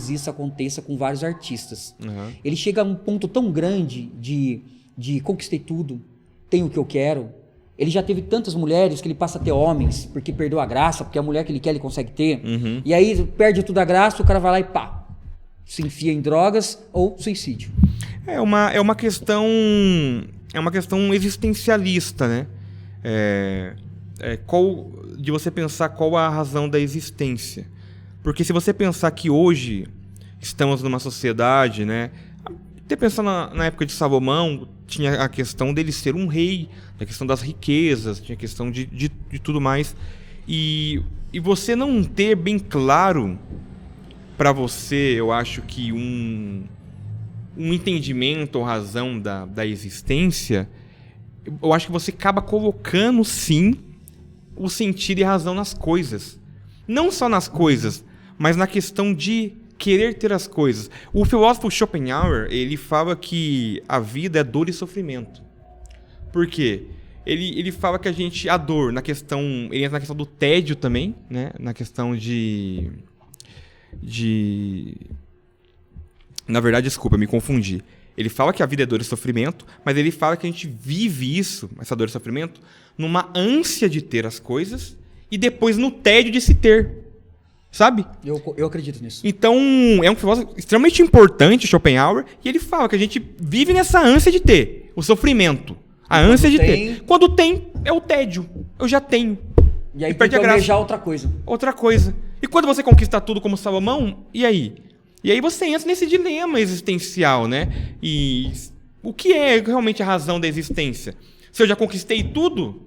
isso aconteça com vários artistas. Uhum. Ele chega a um ponto tão grande de conquistei tudo, tenho o que eu quero. Ele já teve tantas mulheres que ele passa a ter homens, porque perdeu a graça, porque a mulher que ele quer, ele consegue ter. Uhum. E aí perde tudo a graça, o cara vai lá e pá, se enfia em drogas ou suicídio. É uma questão existencialista, né? De você pensar qual a razão da existência. Porque se você pensar que hoje estamos numa sociedade, né? Até pensando na época de Salomão, tinha a questão dele ser um rei, a questão das riquezas, tinha a questão de tudo mais. E você não ter bem claro para você, eu acho que um entendimento ou razão da existência, eu acho que você acaba colocando, sim, o sentido e a razão nas coisas. Não só nas coisas, mas na questão de querer ter as coisas. O filósofo Schopenhauer, ele fala que a vida é dor e sofrimento. Por quê? Ele fala que a dor, ele entra na questão do tédio também, né? Na questão na verdade, desculpa, eu me confundi. Ele fala que a vida é dor e sofrimento, mas ele fala que a gente vive isso, essa dor e sofrimento, numa ânsia de ter as coisas e depois no tédio de se ter. Sabe? Eu acredito nisso. Então, é um filósofo extremamente importante, Schopenhauer, e ele fala que a gente vive nessa ânsia de ter, o sofrimento. A ânsia de ter. Quando tem, é o tédio. Eu já tenho. E aí perde a graça. Almejar outra coisa. Outra coisa. E quando você conquista tudo como Salomão, e aí? E aí você entra nesse dilema existencial, né? E o que é realmente a razão da existência? Se eu já conquistei tudo,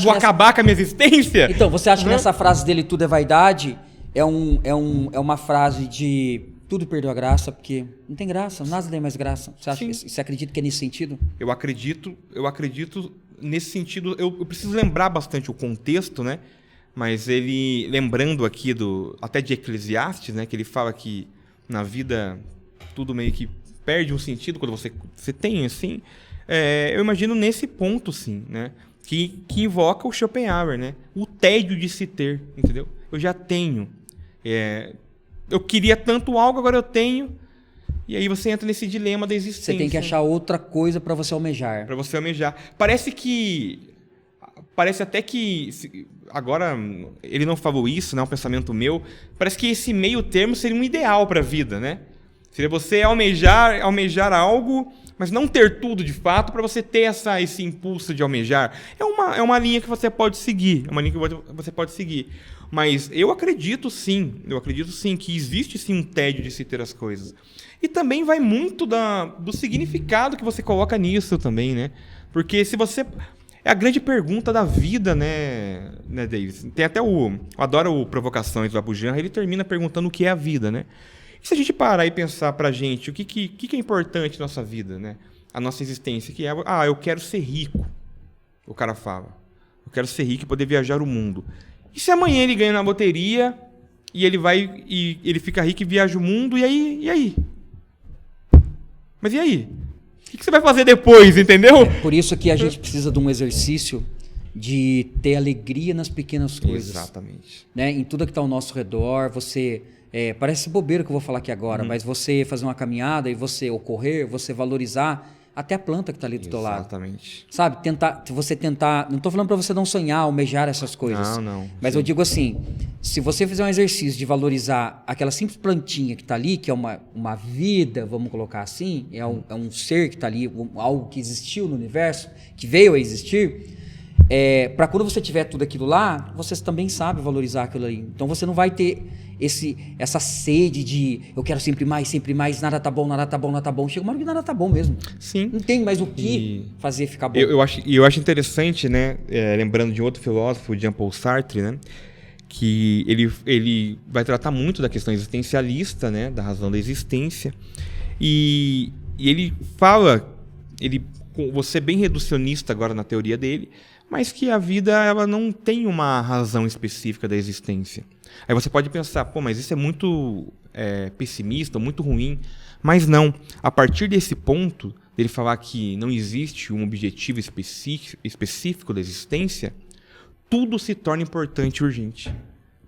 vou acabar com a minha existência? Então, você acha que nessa frase dele, tudo é vaidade, é uma frase de tudo perdeu a graça, porque não tem graça, nada tem mais graça. Você acredita que é nesse sentido? Eu acredito nesse sentido. Eu preciso lembrar bastante o contexto, né? Mas ele, lembrando aqui até de Eclesiastes, né? Que ele fala que na vida tudo meio que perde um sentido quando você tem, assim. Eu imagino nesse ponto, sim, né? Que invoca o Schopenhauer, né? O tédio de se ter, entendeu? Eu já tenho. Eu queria tanto algo, agora eu tenho. E aí você entra nesse dilema da existência. Você tem que achar outra coisa para você almejar. Para você almejar. Parece até que... Agora, ele não falou isso, né? É um pensamento meu. Parece que esse meio termo seria um ideal para a vida, né? Seria você almejar algo, mas não ter tudo de fato, para você ter esse impulso de almejar. É uma linha que você pode seguir. Mas eu acredito sim que existe sim um tédio de se ter as coisas. E também vai muito do significado que você coloca nisso também, né? Porque se você... É a grande pergunta da vida, né Davis? Tem até eu adoro o Provocações do Abu Janra, ele termina perguntando o que é a vida, né? E se a gente parar e pensar pra gente, o que é importante na nossa vida, né? A nossa existência, que é, eu quero ser rico, o cara fala. Eu quero ser rico e poder viajar o mundo. E se amanhã ele ganha na loteria e ele fica rico e viaja o mundo, e aí? Mas e aí? O que você vai fazer depois, entendeu? Por isso que a gente precisa de um exercício de ter alegria nas pequenas coisas. Exatamente. Né? Em tudo que está ao nosso redor, você... parece bobeira que eu vou falar aqui agora, mas você fazer uma caminhada e você você valorizar até a planta que está ali do teu lado. Exatamente. Sabe? Você tentar... Não estou falando para você não sonhar, almejar essas coisas. Não. Mas eu digo assim, se você fizer um exercício de valorizar aquela simples plantinha que está ali, que é uma vida, vamos colocar assim, é um ser que está ali, algo que existiu no universo, que veio a existir, para quando você tiver tudo aquilo lá, você também sabe valorizar aquilo ali. Então você não vai ter essa sede de eu quero sempre mais, nada tá bom. Chega uma hora que nada tá bom mesmo. Sim. Não tem mais o que fazer ficar bom. Eu acho interessante, né? Lembrando de outro filósofo, Jean-Paul Sartre, né? Que ele vai tratar muito da questão existencialista, né? Da razão da existência. E ele fala, vou ser bem reducionista agora na teoria dele, mas que a vida ela não tem uma razão específica da existência. Aí você pode pensar, mas isso é muito pessimista, muito ruim. Mas não. A partir desse ponto, dele falar que não existe um objetivo específico da existência, tudo se torna importante e urgente.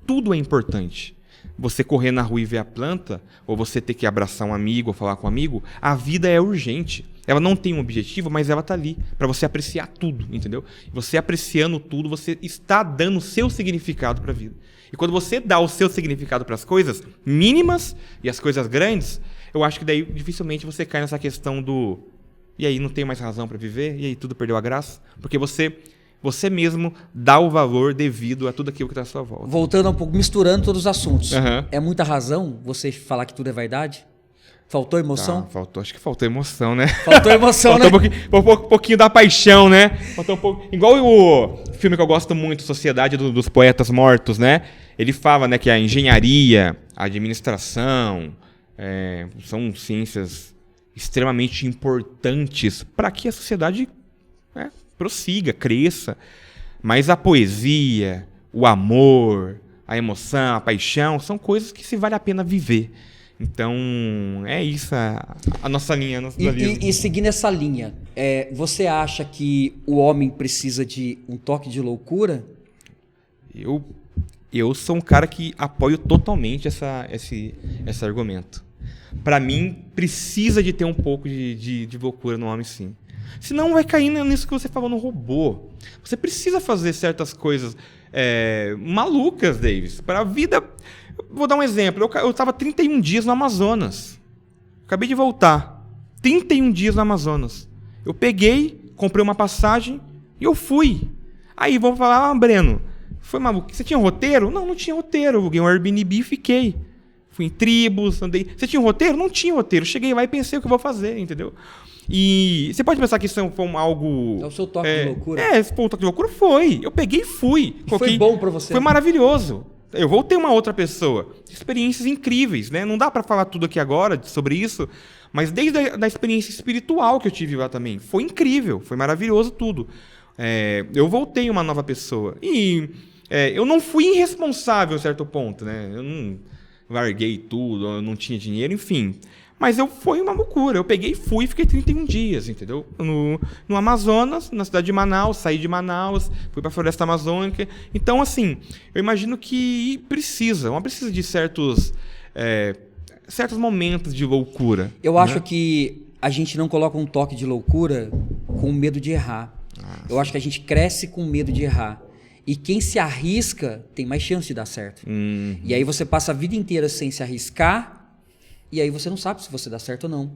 Tudo é importante. Você correr na rua e ver a planta, ou você ter que abraçar um amigo ou falar com um amigo, a vida é urgente. Ela não tem um objetivo, mas ela está ali para você apreciar tudo, entendeu? Você apreciando tudo, você está dando o seu significado para a vida. E quando você dá o seu significado para as coisas mínimas e as coisas grandes, eu acho que daí dificilmente você cai nessa questão do e aí não tem mais razão para viver, e aí tudo perdeu a graça, porque você mesmo dá o valor devido a tudo aquilo que está à sua volta. Voltando um pouco, misturando todos os assuntos. Uhum. É muita razão você falar que tudo é vaidade? Faltou emoção? Acho que faltou emoção, né? Faltou emoção, faltou né? Um pouquinho da paixão, né? Faltou um pouco. Igual o filme que eu gosto muito, Sociedade dos Poetas Mortos, né? Ele fala, né, que a engenharia, a administração, são ciências extremamente importantes para que a sociedade, né, prossiga, cresça. Mas a poesia, o amor, a emoção, a paixão, são coisas que se vale a pena viver. Então, é isso a nossa linha. E seguindo essa linha, você acha que o homem precisa de um toque de loucura? Eu sou um cara que apoio totalmente esse argumento. Para mim, precisa de ter um pouco de loucura no homem, sim. Senão vai cair nisso que você falou no robô. Você precisa fazer certas coisas malucas, Davis, para a vida. Vou dar um exemplo. Eu estava 31 dias no Amazonas. Acabei de voltar. 31 dias no Amazonas. Eu peguei, comprei uma passagem e eu fui. Aí vão falar, Breno, foi maluco. Você tinha roteiro? Não tinha roteiro. Eu aluguei um Airbnb e fiquei. Fui em tribos, andei. Você tinha roteiro? Não tinha roteiro. Cheguei lá e pensei o que eu vou fazer, entendeu? E você pode pensar que isso foi algo... É o seu toque de loucura? Esse foi o toque de loucura, foi. Eu peguei e fui. Foi bom pra você? Foi maravilhoso. Eu voltei uma outra pessoa. Experiências incríveis, né? Não dá pra falar tudo aqui agora sobre isso, mas desde a experiência espiritual que eu tive lá também. Foi incrível, foi maravilhoso tudo. Eu voltei uma nova pessoa. E eu não fui irresponsável a certo ponto, né? Eu não larguei tudo, eu não tinha dinheiro, enfim... Mas foi uma loucura. Eu peguei e fui e fiquei 31 dias, entendeu? No Amazonas, na cidade de Manaus, saí de Manaus, fui para a Floresta Amazônica. Então, assim, eu imagino que precisa de certos momentos de loucura. Eu acho que a gente não coloca um toque de loucura com medo de errar. Eu acho que a gente cresce com medo de errar. E quem se arrisca tem mais chance de dar certo. E aí você passa a vida inteira sem se arriscar. E aí você não sabe se você dá certo ou não.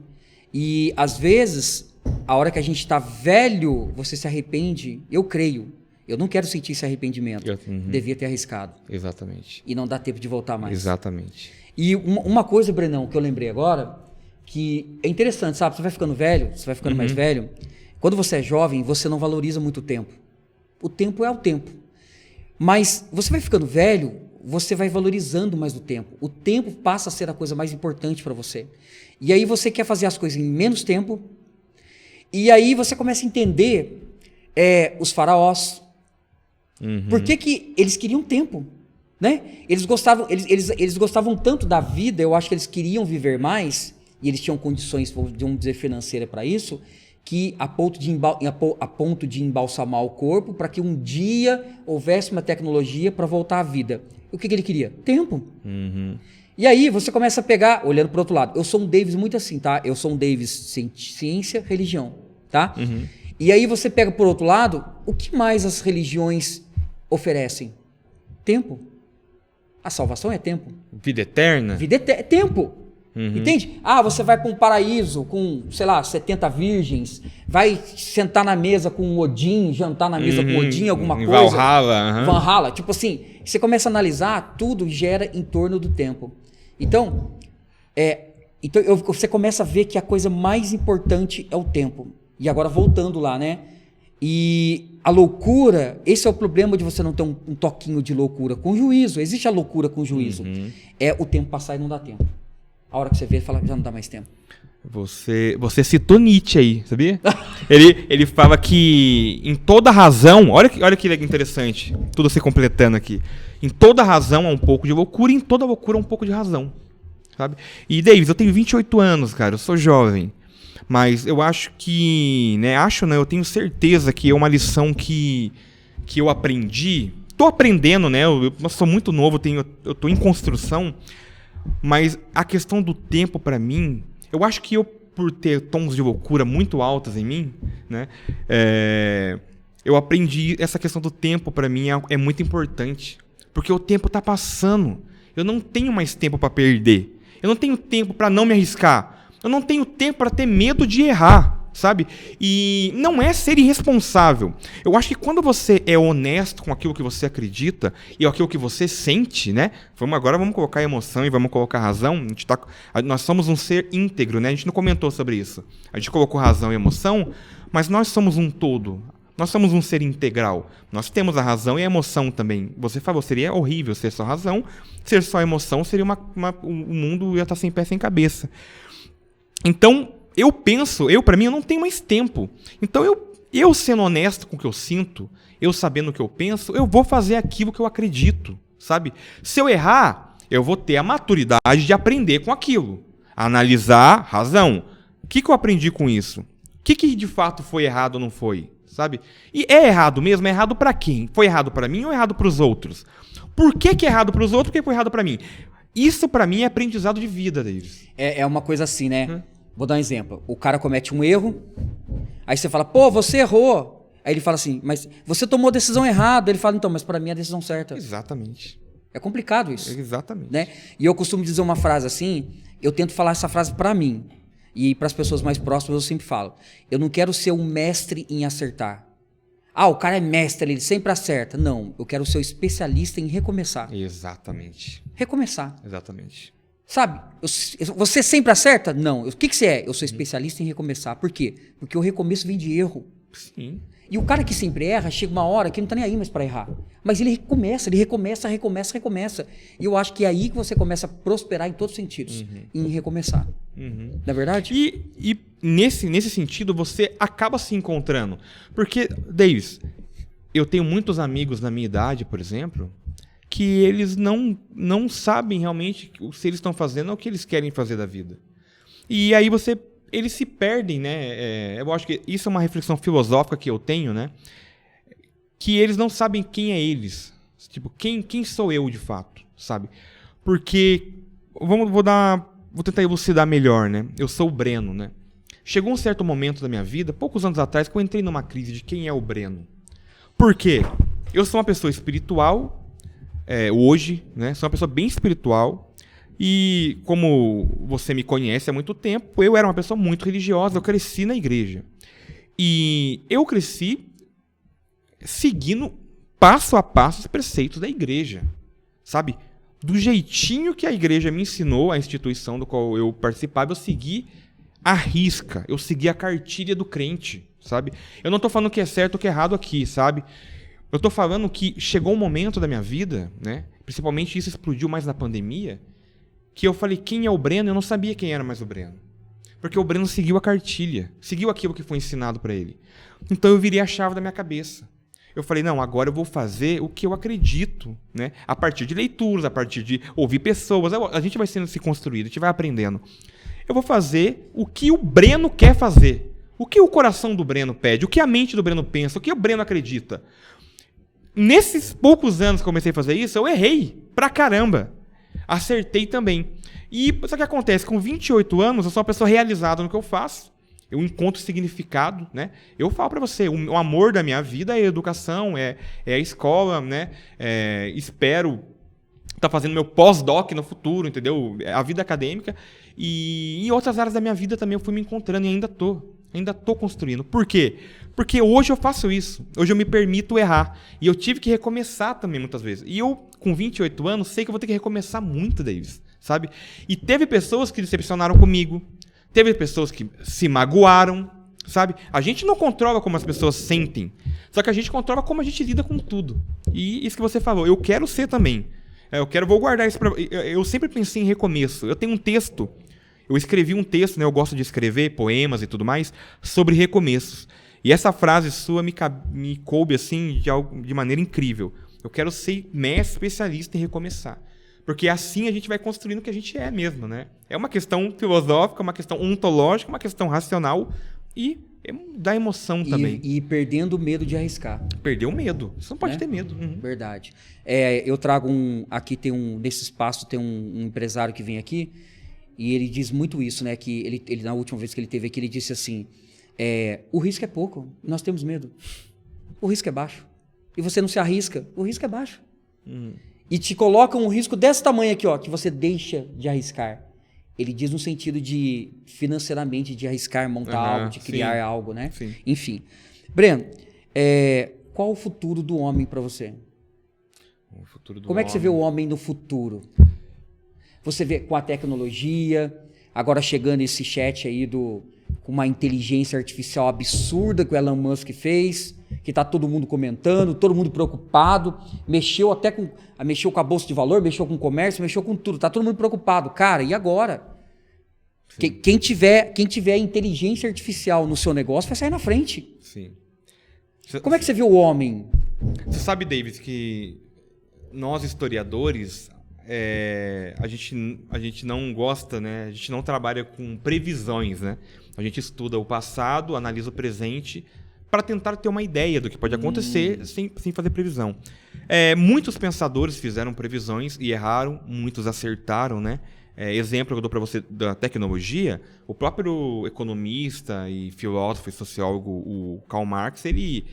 E, às vezes, a hora que a gente está velho, você se arrepende. Eu creio. Eu não quero sentir esse arrependimento. Devia ter arriscado. Exatamente. E não dá tempo de voltar mais. Exatamente. E uma coisa, Brenão, que eu lembrei agora, que é interessante, sabe? Você vai ficando velho, você vai ficando mais velho. Quando você é jovem, você não valoriza muito o tempo. O tempo é o tempo. Mas você vai ficando velho, você vai valorizando mais o tempo. O tempo passa a ser a coisa mais importante para você. E aí você quer fazer as coisas em menos tempo. E aí você começa a entender os faraós. Por que eles queriam tempo? Né? Eles gostavam tanto da vida, eu acho que eles queriam viver mais, e eles tinham condições, vamos dizer, financeiras para isso, que a ponto de embalsamar o corpo para que um dia houvesse uma tecnologia para voltar à vida. O que ele queria? Tempo. E aí você começa a pegar, olhando para o outro lado. Eu sou um Davis muito assim, tá? Eu sou um Davis ciência, religião, tá? E aí você pega por outro lado, o que mais as religiões oferecem? Tempo. A salvação é tempo. Vida eterna? Vida é tempo. Entende? Você vai para um paraíso com, sei lá, 70 virgens, vai sentar na mesa com Odin, jantar na mesa com Odin, alguma coisa. Valhalla. Tipo assim, você começa a analisar, tudo gera em torno do tempo. Então você começa a ver que a coisa mais importante é o tempo. E agora voltando lá, né? E a loucura, esse é o problema de você não ter um toquinho de loucura com juízo. Existe a loucura com juízo. É o tempo passar e não dá tempo. A hora que você vê, fala, já não dá mais tempo. Você citou Nietzsche aí, sabia? ele fala que em toda razão, olha que interessante, tudo se completando aqui. Em toda razão há um pouco de loucura, e em toda loucura há um pouco de razão. Sabe? E, Davis, eu tenho 28 anos, cara, eu sou jovem. Mas eu acho que, eu tenho certeza que é uma lição que eu aprendi. Tô aprendendo, né? Eu sou muito novo, eu tô em construção. Mas a questão do tempo, para mim, eu acho que eu, por ter tons de loucura muito altos em mim, né, eu aprendi essa questão do tempo, para mim, é muito importante. Porque o tempo tá passando. Eu não tenho mais tempo para perder. Eu não tenho tempo para não me arriscar. Eu não tenho tempo para ter medo de errar. sabe? E não é ser irresponsável. Eu acho que quando você é honesto com aquilo que você acredita e aquilo que você sente, né? Agora vamos colocar emoção e vamos colocar razão. Nós somos um ser íntegro, né? A gente não comentou sobre isso. A gente colocou razão e emoção, mas nós somos um todo. Nós somos um ser integral. Nós temos a razão e a emoção também. Você falou, seria horrível ser só razão. Ser só emoção seria o mundo ia estar sem pé, sem cabeça. Então, para mim, eu não tenho mais tempo. Então, eu sendo honesto com o que eu sinto, eu sabendo o que eu penso, eu vou fazer aquilo que eu acredito, sabe? Se eu errar, eu vou ter a maturidade de aprender com aquilo. Analisar, razão. O que eu aprendi com isso? O que de fato foi errado ou não foi? Sabe? E é errado mesmo? É errado para quem? Foi errado para mim ou é errado para os outros? Por que é errado para os outros? Por que foi errado para mim? Isso para mim é aprendizado de vida, Davis. É uma coisa assim, né? Vou dar um exemplo. O cara comete um erro, aí você fala, pô, você errou. Aí ele fala assim, mas você tomou a decisão errada. Ele fala, então, mas para mim é a decisão certa. Exatamente. É complicado isso. Exatamente. Né? E eu costumo dizer uma frase assim, eu tento falar essa frase para mim. E para as pessoas mais próximas eu sempre falo, eu não quero ser um mestre em acertar. Ah, o cara é mestre, ele sempre acerta. Não, eu quero ser um especialista em recomeçar. Exatamente. Recomeçar. Exatamente. Sabe, você sempre acerta? Não. O que você é? Eu sou especialista em recomeçar. Por quê? Porque o recomeço vem de erro. Sim. E o cara que sempre erra, chega uma hora que não tá nem aí mais para errar. Mas ele recomeça. E eu acho que é aí que você começa a prosperar em todos os sentidos. Em recomeçar. Não é verdade? E nesse sentido, você acaba se encontrando. Porque, Davis, eu tenho muitos amigos na minha idade, por exemplo, que eles não sabem realmente se eles estão fazendo ou o que eles querem fazer da vida. E aí eles se perdem, né? Eu acho que isso é uma reflexão filosófica que eu tenho, né? Que eles não sabem quem é eles. Tipo, quem sou eu de fato, sabe? Porque, vou tentar elucidar melhor, né? Eu sou o Breno, né? Chegou um certo momento da minha vida, poucos anos atrás, que eu entrei numa crise de quem é o Breno. Por quê? Eu sou uma pessoa espiritual, hoje, né? Sou uma pessoa bem espiritual. E como você me conhece há muito tempo, eu era uma pessoa muito religiosa, eu cresci na igreja. E eu cresci seguindo passo a passo os preceitos da igreja, sabe? Do jeitinho que a igreja me ensinou, a instituição do qual eu participava, eu segui à risca, eu segui a cartilha do crente, sabe? Eu não estou falando que é certo ou que é errado aqui, sabe? Eu estou falando que chegou um momento da minha vida, né? Principalmente isso explodiu mais na pandemia, que eu falei, quem é o Breno? Eu não sabia quem era mais o Breno. Porque o Breno seguiu a cartilha, seguiu aquilo que foi ensinado para ele. Então eu virei a chave da minha cabeça. Eu falei, não, agora eu vou fazer o que eu acredito, né? A partir de leituras, a partir de ouvir pessoas. A gente vai sendo se construído, a gente vai aprendendo. Eu vou fazer o que o Breno quer fazer. O que o coração do Breno pede, o que a mente do Breno pensa, o que o Breno acredita. Nesses poucos anos que eu comecei a fazer isso, eu errei pra caramba. Acertei também. E só que o que acontece? Com 28 anos, eu sou uma pessoa realizada no que eu faço. Eu encontro significado, né? Eu falo para você, o amor da minha vida é a educação, é a escola, né? Espero estar fazendo meu pós-doc no futuro, entendeu? A vida acadêmica. E em outras áreas da minha vida também eu fui me encontrando e ainda tô construindo. Por quê? Porque hoje eu faço isso. Hoje eu me permito errar. E eu tive que recomeçar também muitas vezes. E eu, com 28 anos, sei que eu vou ter que recomeçar muito, Davis, sabe? E teve pessoas que decepcionaram comigo. Teve pessoas que se magoaram, sabe? A gente não controla como as pessoas sentem. Só que a gente controla como a gente lida com tudo. E isso que você falou, eu quero ser também. Vou guardar isso pra... Eu sempre pensei em recomeço. Eu tenho um texto. Eu escrevi um texto, né? Eu gosto de escrever poemas e tudo mais, sobre recomeços. E essa frase sua me coube assim de maneira incrível. Eu quero ser mestre especialista em recomeçar. Porque assim a gente vai construindo o que a gente é mesmo, né? É uma questão filosófica, uma questão ontológica, uma questão racional e da emoção também. E perdendo o medo de arriscar. Perder o medo. Você não pode ter medo. Uhum. Verdade. Eu trago aqui nesse espaço tem um empresário que vem aqui e ele diz muito isso, né? Que ele na última vez que ele teve aqui, ele disse assim, o risco é pouco, nós temos medo. O risco é baixo. E você não se arrisca, o risco é baixo. E te coloca um risco desse tamanho aqui, ó, que você deixa de arriscar. Ele diz no sentido de, financeiramente, de arriscar, montar algo, de criar algo, né? Sim. Enfim. Breno, qual o futuro do homem para você? O futuro do Como é que você vê o homem no futuro? Você vê com a tecnologia, agora chegando esse chat aí com uma inteligência artificial absurda que o Elon Musk fez, que tá todo mundo comentando, todo mundo preocupado, mexeu com a bolsa de valor, mexeu com o comércio, mexeu com tudo, tá todo mundo preocupado. Cara, e agora? Quem tiver inteligência artificial no seu negócio vai sair na frente. Sim. Como é que você vê o homem? Você sabe, David, que nós historiadores, a gente não gosta, né? A gente não trabalha com previsões, né? A gente estuda o passado, analisa o presente para tentar ter uma ideia do que pode acontecer sem fazer previsão. Muitos pensadores fizeram previsões e erraram, muitos acertaram, né? Exemplo que eu dou para você da tecnologia, o próprio economista e filósofo e sociólogo, o Karl Marx, ele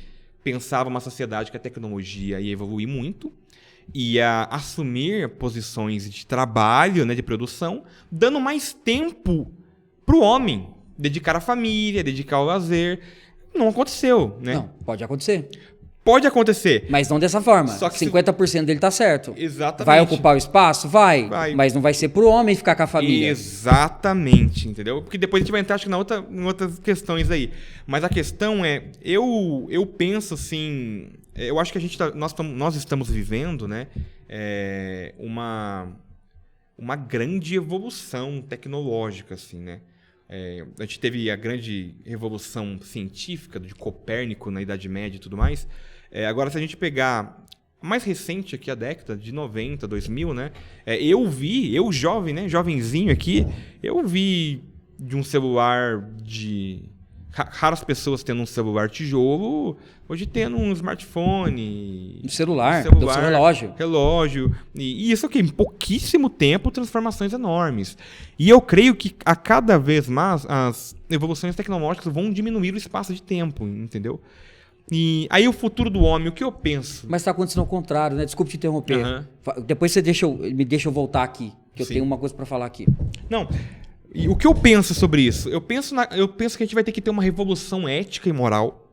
pensava uma sociedade que a tecnologia ia evoluir muito, ia assumir posições de trabalho, né, de produção, dando mais tempo para o homem dedicar à família, dedicar ao lazer. Não aconteceu, né? Não, pode acontecer. Pode acontecer. Mas não dessa forma. Só que 50% dele tá certo. Exatamente. Vai ocupar o espaço? Vai. Mas não vai ser pro homem ficar com a família. Exatamente, entendeu? Porque depois a gente vai entrar, acho que, em outras questões aí. Mas a questão eu penso assim, eu acho que nós estamos vivendo, né, uma grande evolução tecnológica, assim, né? A gente teve a grande revolução científica de Copérnico na Idade Média e tudo mais. Agora, se a gente pegar mais recente aqui, a década de 90, 2000, né? Eu jovem, né? Jovenzinho aqui, eu vi de um celular de... Raras pessoas tendo um celular tijolo, hoje tendo um smartphone. Um celular, do seu relógio. Relógio. E isso aqui, em pouquíssimo tempo, transformações enormes. E eu creio que a cada vez mais as evoluções tecnológicas vão diminuir o espaço de tempo, entendeu? E aí o futuro do homem, o que eu penso? Mas está acontecendo ao contrário, né? Desculpe te interromper. Depois você me deixa eu voltar aqui, que eu tenho uma coisa para falar aqui. Não. E o que eu penso sobre isso? Eu penso que a gente vai ter que ter uma revolução ética e moral.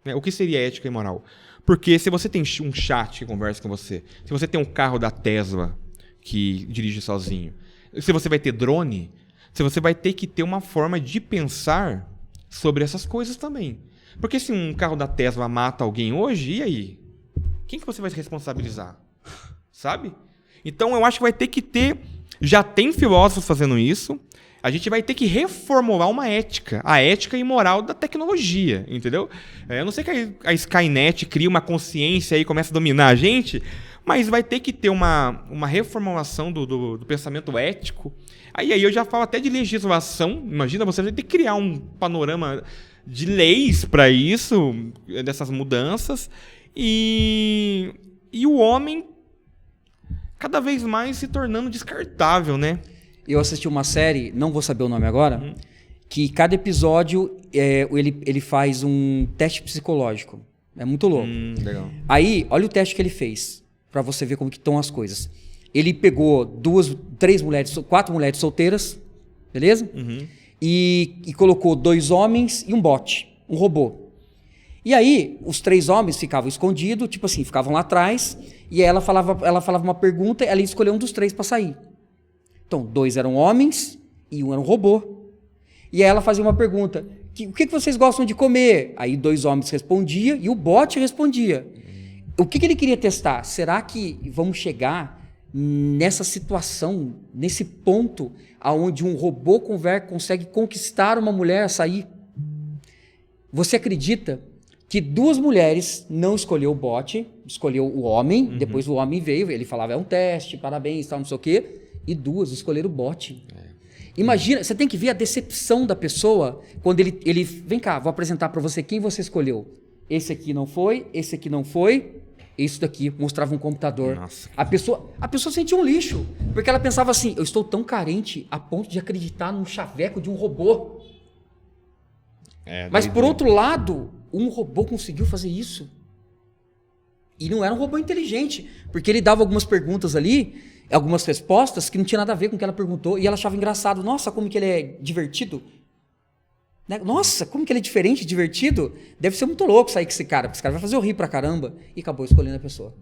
Né? O que seria ética e moral? Porque se você tem um chat que conversa com você, se você tem um carro da Tesla que dirige sozinho, se você vai ter drone, se você vai ter que ter uma forma de pensar sobre essas coisas também. Porque se um carro da Tesla mata alguém hoje, e aí? Quem que você vai se responsabilizar? Sabe? Então eu acho que vai ter que ter... Já tem filósofos fazendo isso. A gente vai ter que reformular uma ética, a ética e moral da tecnologia, entendeu? Eu não sei que a Skynet cria uma consciência e começa a dominar a gente, mas vai ter que ter uma reformulação do pensamento ético. Aí eu já falo até de legislação. Imagina, você vai ter que criar um panorama de leis para isso, dessas mudanças. E o homem cada vez mais se tornando descartável, né? Eu assisti uma série, não vou saber o nome agora, que cada episódio ele faz um teste psicológico. É muito louco. Legal. Aí, olha o teste que ele fez, para você ver como que estão as coisas. Ele pegou 4 mulheres solteiras, beleza? E colocou 2 homens e um bot, um robô. E aí, os 3 homens ficavam escondidos, tipo assim, ficavam lá atrás, e ela falava uma pergunta, ela ia escolher um dos 3 para sair. Então, 2 eram homens e 1 era um robô. E aí ela fazia uma pergunta: o que vocês gostam de comer? Aí 2 homens respondiam e o bot respondia. O que ele queria testar? Será que vamos chegar nessa situação, nesse ponto, onde um robô consegue conquistar uma mulher a sair? Você acredita que 2 mulheres não escolheu o bot, escolheu o homem, depois o homem veio, ele falava, é um teste, parabéns, tal, não sei o quê, e 2 escolheram o bot. Imagina, você tem que ver a decepção da pessoa quando ele vem cá, vou apresentar para você quem você escolheu. Esse aqui não foi, esse aqui não foi, esse daqui mostrava um computador. Nossa. A pessoa sentia um lixo, porque ela pensava assim, eu estou tão carente a ponto de acreditar num chaveco de um robô. Mas por outro lado, um robô conseguiu fazer isso. E não era um robô inteligente, porque ele dava algumas perguntas ali algumas respostas que não tinha nada a ver com o que ela perguntou, e ela achava engraçado. Nossa, como que ele é divertido. Né? Nossa, como que ele é diferente, divertido. Deve ser muito louco sair com esse cara, porque esse cara vai fazer eu rir pra caramba. E acabou escolhendo a pessoa.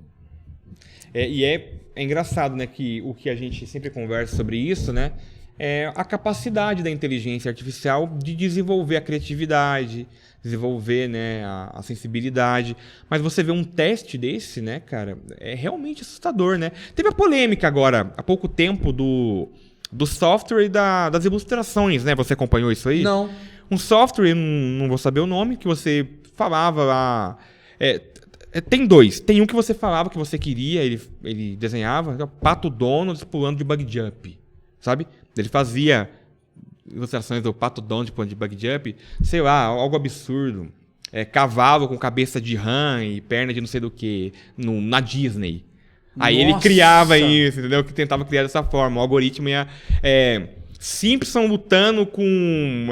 É engraçado, né, que o que a gente sempre conversa sobre isso, né, é a capacidade da inteligência artificial de desenvolver a criatividade, desenvolver, né, a sensibilidade. Mas você vê um teste desse, né, cara, é realmente assustador, né? Teve a polêmica agora, há pouco tempo, do software e das ilustrações, né? Você acompanhou isso aí? Não. Um software, não vou saber o nome, que você falava lá... Tem dois. Tem um que você falava que você queria, ele desenhava, Pato Donald pulando de bug jump, sabe? Ele fazia ilustrações do Pato Donald pulando de bug jump, sei lá, algo absurdo. Cavalo com cabeça de rã e perna de não sei do que, na Disney. Aí ele criava isso, entendeu? Que tentava criar dessa forma. O algoritmo ia... Simpson lutando com...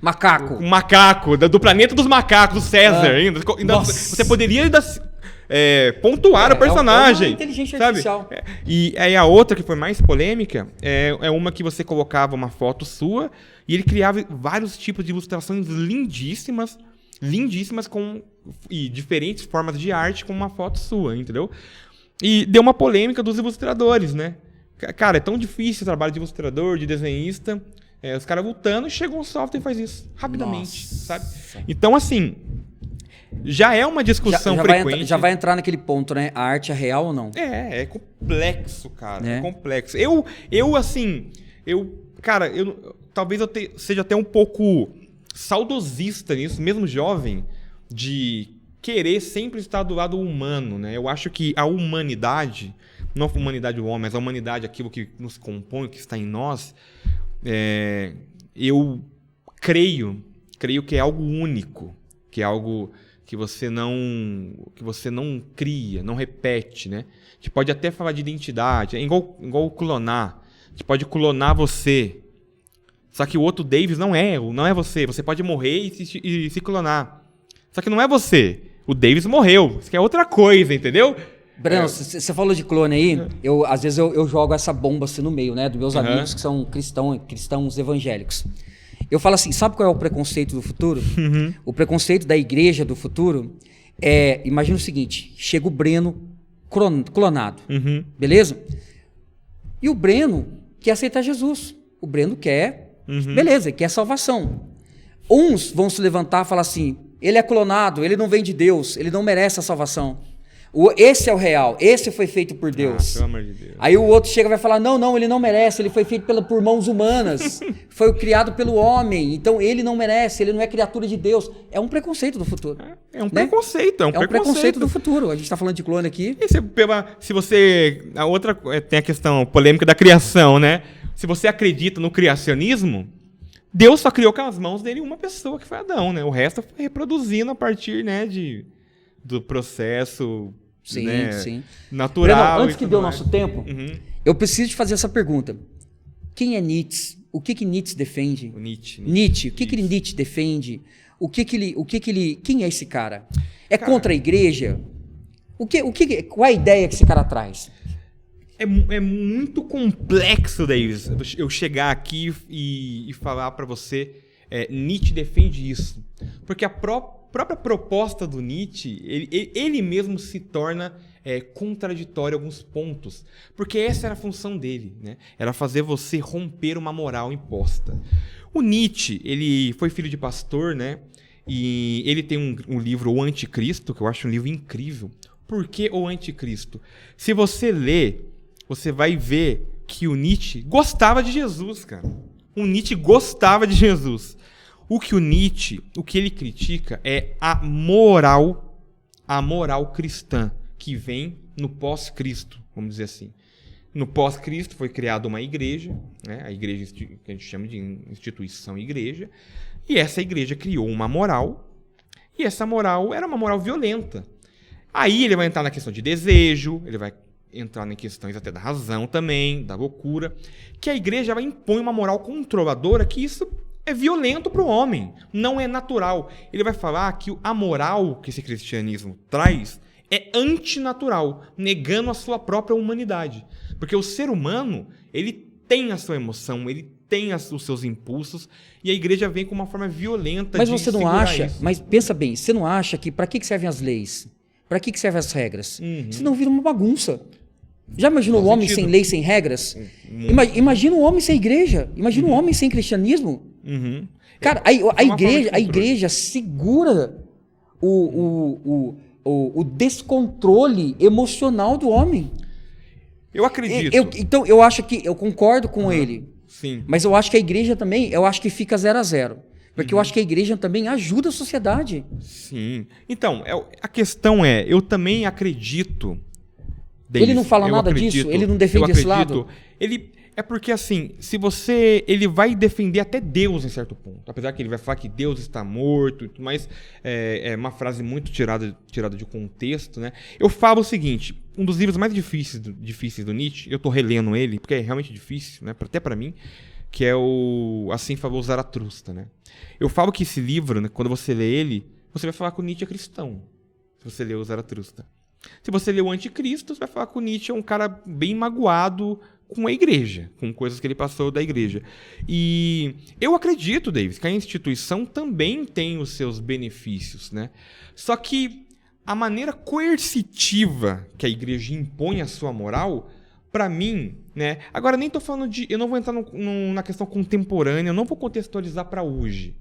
macaco. Com macaco, do planeta dos macacos, do César. Ainda você poderia ainda pontuar o personagem. É uma inteligência artificial. E aí a outra, que foi mais polêmica, é uma que você colocava uma foto sua e ele criava vários tipos de ilustrações lindíssimas e diferentes formas de arte com uma foto sua, entendeu? E deu uma polêmica dos ilustradores, né? Cara, é tão difícil o trabalho de ilustrador, de desenhista. Os caras lutando e chega um software e faz isso rapidamente, sabe? Então, assim, já é uma discussão frequente. Já vai entrar naquele ponto, né? A arte é real ou não? É complexo, cara. É complexo. Talvez eu seja até um pouco saudosista nisso, mesmo jovem, de querer sempre estar do lado humano, né? Eu acho que a humanidade... Não a humanidade do homem, mas a humanidade, aquilo que nos compõe, que está em nós, eu creio que é algo único, que é algo que você não cria, não repete, né? A gente pode até falar de identidade, é igual clonar. A gente pode clonar você, só que o outro Davis não é você. Você pode morrer e se clonar. Só que não é você. O Davis morreu. Isso que é outra coisa, entendeu? Breno, você falou de clone aí, às vezes eu jogo essa bomba assim no meio, né? Dos meus amigos que são cristãos evangélicos. Eu falo assim, sabe qual é o preconceito do futuro? Uhum. O preconceito da igreja do futuro imagina o seguinte, chega o Breno clonado, beleza? E o Breno quer aceitar Jesus. O Breno quer, beleza, quer salvação. Uns vão se levantar e falar assim, ele é clonado, ele não vem de Deus, ele não merece a salvação. Esse é o real, esse foi feito por Deus. Pelo amor de Deus. Aí o outro chega e vai falar, não, ele não merece, ele foi feito por mãos humanas, foi criado pelo homem, então ele não merece, ele não é criatura de Deus. É um preconceito do futuro. É um preconceito, um preconceito do futuro. A gente está falando de clone aqui. E se você... A outra tem a questão polêmica da criação, né? Se você acredita no criacionismo, Deus só criou com as mãos dele uma pessoa, que foi Adão, né? O resto foi reproduzindo a partir, né, do processo natural. Breno, antes que dê o nosso tempo, eu preciso te fazer essa pergunta. Quem é Nietzsche? O que Nietzsche defende? O Nietzsche. O que Nietzsche defende? Quem é esse cara? Contra a igreja? Qual é a ideia que esse cara traz? É muito complexo, Davis, eu chegar aqui e falar para você, Nietzsche defende isso. Porque a própria proposta do Nietzsche, ele mesmo se torna contraditório em alguns pontos. Porque essa era a função dele, né? Era fazer você romper uma moral imposta. O Nietzsche, ele foi filho de pastor, né? E ele tem um livro, O Anticristo, que eu acho um livro incrível. Por que O Anticristo? Se você ler, você vai ver que o Nietzsche gostava de Jesus, cara. O Nietzsche gostava de Jesus. O que ele critica é a moral cristã, que vem no pós-Cristo, vamos dizer assim. No pós-Cristo foi criada uma igreja, né? A igreja que a gente chama de instituição igreja, e essa igreja criou uma moral, e essa moral era uma moral violenta. Aí ele vai entrar na questão de desejo, ele vai entrar em questões até da razão também, da loucura, que a igreja vai impor uma moral controladora, que isso é violento para o homem, não é natural. Ele vai falar que a moral que esse cristianismo traz é antinatural, negando a sua própria humanidade. Porque o ser humano, ele tem a sua emoção, ele tem os seus impulsos, e a igreja vem com uma forma violenta mas de você não segurar acha, isso. mas pensa bem, você não acha que para que servem as leis? Para que servem as regras? Senão vira uma bagunça. Já imaginou o homem sem lei, sem regras? Imagina o homem sem igreja. Imagina o homem sem cristianismo. Cara, a igreja segura o descontrole emocional do homem. Eu acredito. Então, eu acho que... Eu concordo com ele. Sim. Mas eu acho que a igreja também... Eu acho que fica 0-0. Porque eu acho que a igreja também ajuda a sociedade. Sim. Então, a questão é... Eu também acredito... Ele não fala nada disso? Ele não defende esse lado? É porque, assim, ele vai defender até Deus em certo ponto. Apesar que ele vai falar que Deus está morto, mas é uma frase muito tirada de contexto, né? Eu falo o seguinte, um dos livros mais difíceis do Nietzsche, eu estou relendo ele, porque é realmente difícil, né? Até para mim, que é o Assim Falou Zaratustra, né? Eu falo que esse livro, né, quando você lê ele, você vai falar que o Nietzsche é cristão, se você lê o Zaratustra. Se você lê o Anticristo, você vai falar que o Nietzsche é um cara bem magoado com a igreja, com coisas que ele passou da igreja. E eu acredito, Davis, que a instituição também tem os seus benefícios, né? Só que a maneira coercitiva que a igreja impõe a sua moral, para mim, né? Agora nem estou falando eu não vou entrar na questão contemporânea, eu não vou contextualizar para hoje.